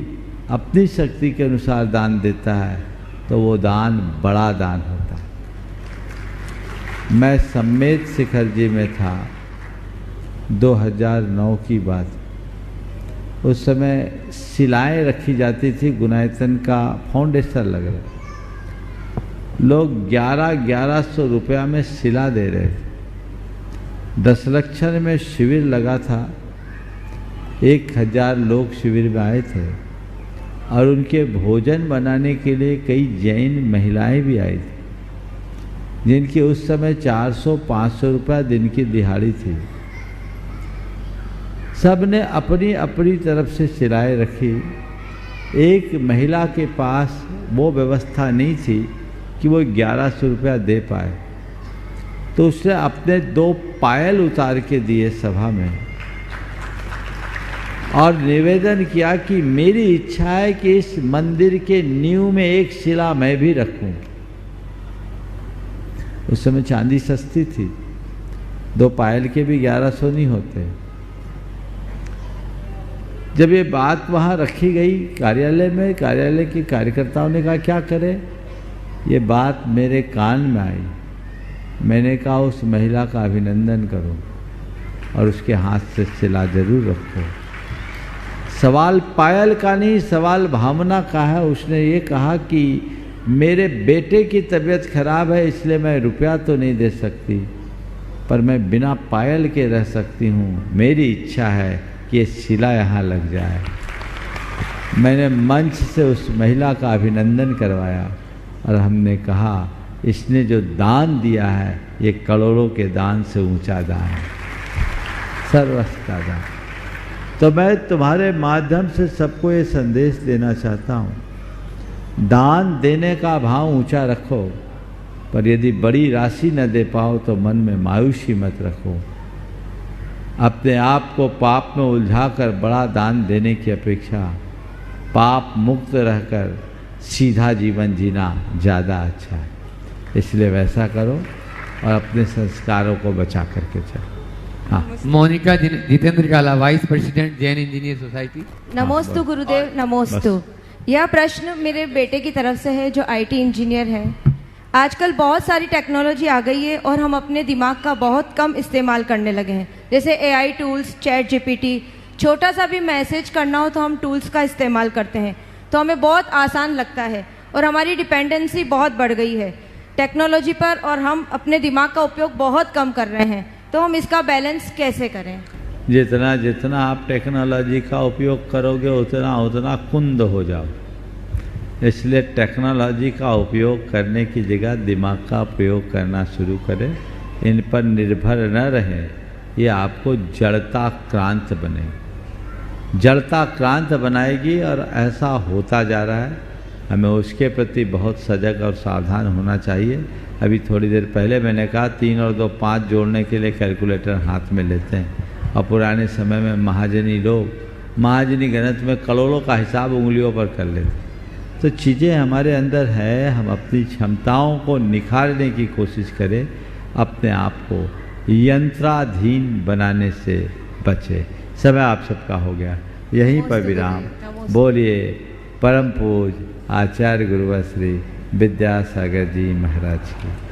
अपनी शक्ति के अनुसार दान देता है तो वो दान बड़ा दान होता है। मैं सम्मेद शिखर जी में था, 2009 की बात। उस समय सिलाएं रखी जाती थी, गुनायतन का फाउंडेशन लग रहा, लोग 1100 रुपया में सिला दे रहे थे। 10 लक्षण में शिविर लगा था, 1000 लोग शिविर में आए थे और उनके भोजन बनाने के लिए कई जैन महिलाएं भी आई थी, जिनकी उस समय 400-500 रुपया दिन की दिहाड़ी थी। सब ने अपनी अपनी तरफ से सिलाई रखी। एक महिला के पास वो व्यवस्था नहीं थी कि वो 1100 रुपया दे पाए, तो उसने अपने 2 पायल उतार के दिए सभा में और निवेदन किया कि मेरी इच्छा है कि इस मंदिर के नींव में एक शिला मैं भी रखूं। उस समय चांदी सस्ती थी, 2 पायल के भी 1100 नहीं होते। जब ये बात वहाँ रखी गई कार्यालय में, कार्यालय के कार्यकर्ताओं ने कहा क्या करें, ये बात मेरे कान में आई। मैंने कहा उस महिला का अभिनंदन करो और उसके हाथ से सिला जरूर रखो। सवाल पायल का नहीं, सवाल भावना का है। उसने ये कहा कि मेरे बेटे की तबीयत खराब है, इसलिए मैं रुपया तो नहीं दे सकती, पर मैं बिना पायल के रह सकती हूँ। मेरी इच्छा है कि ये शिला यहाँ लग जाए। मैंने मंच से उस महिला का अभिनंदन करवाया और हमने कहा इसने जो दान दिया है ये करोड़ों के दान से ऊंचा दान है, सर्वस्व का दान। तो मैं तुम्हारे माध्यम से सबको ये संदेश देना चाहता हूँ, दान देने का भाव ऊंचा रखो, पर यदि बड़ी राशि न दे पाओ तो मन में मायूसी मत रखो। अपने आप को पाप में उलझाकर बड़ा दान देने की अपेक्षा पाप मुक्त रहकर सीधा जीवन जीना ज़्यादा अच्छा है। इसलिए वैसा करो और अपने संस्कारों को बचा करके चलो। हाँ, मोनिका जितेंद्र काला, vice president Jain engineer society. नमोस्तु गुरुदेव, नमोस्तु। यह प्रश्न मेरे बेटे की तरफ से है जो आईटी इंजीनियर है। आजकल बहुत सारी टेक्नोलॉजी आ गई है और हम अपने दिमाग का बहुत कम इस्तेमाल करने लगे हैं, जैसे एआई टूल्स, चैट जीपीटी। छोटा सा भी मैसेज करना हो तो हम टूल्स का इस्तेमाल करते हैं, तो हमें बहुत आसान लगता है और हमारी डिपेंडेंसी बहुत बढ़ गई है टेक्नोलॉजी पर और हम अपने दिमाग का उपयोग बहुत कम कर रहे हैं। तो हम इसका बैलेंस कैसे करें? जितना जितना आप टेक्नोलॉजी का उपयोग करोगे उतना उतना कुंद हो जाओ। इसलिए टेक्नोलॉजी का उपयोग करने की जगह दिमाग का उपयोग करना शुरू करें। इन पर निर्भर न रहें, ये आपको जड़ता क्रांत बनेगी, जड़ता क्रांत बनाएगी और ऐसा होता जा रहा है। हमें उसके प्रति बहुत सजग और सावधान होना चाहिए। अभी थोड़ी देर पहले मैंने कहा 3 और 2 5 जोड़ने के लिए कैलकुलेटर हाथ में लेते हैं, और पुराने समय में महाजनी लोग महाजनी गणित में करोड़ों का हिसाब उंगलियों पर कर लेते। तो चीज़ें हमारे अंदर है, हम अपनी क्षमताओं को निखारने की कोशिश करें, अपने आप को यंत्राधीन बनाने से बचे। समय आप सबका हो गया, यहीं पर विराम। बोलिए परम पूज आचार्य गुरुवर श्री विद्यासागर जी महाराज की।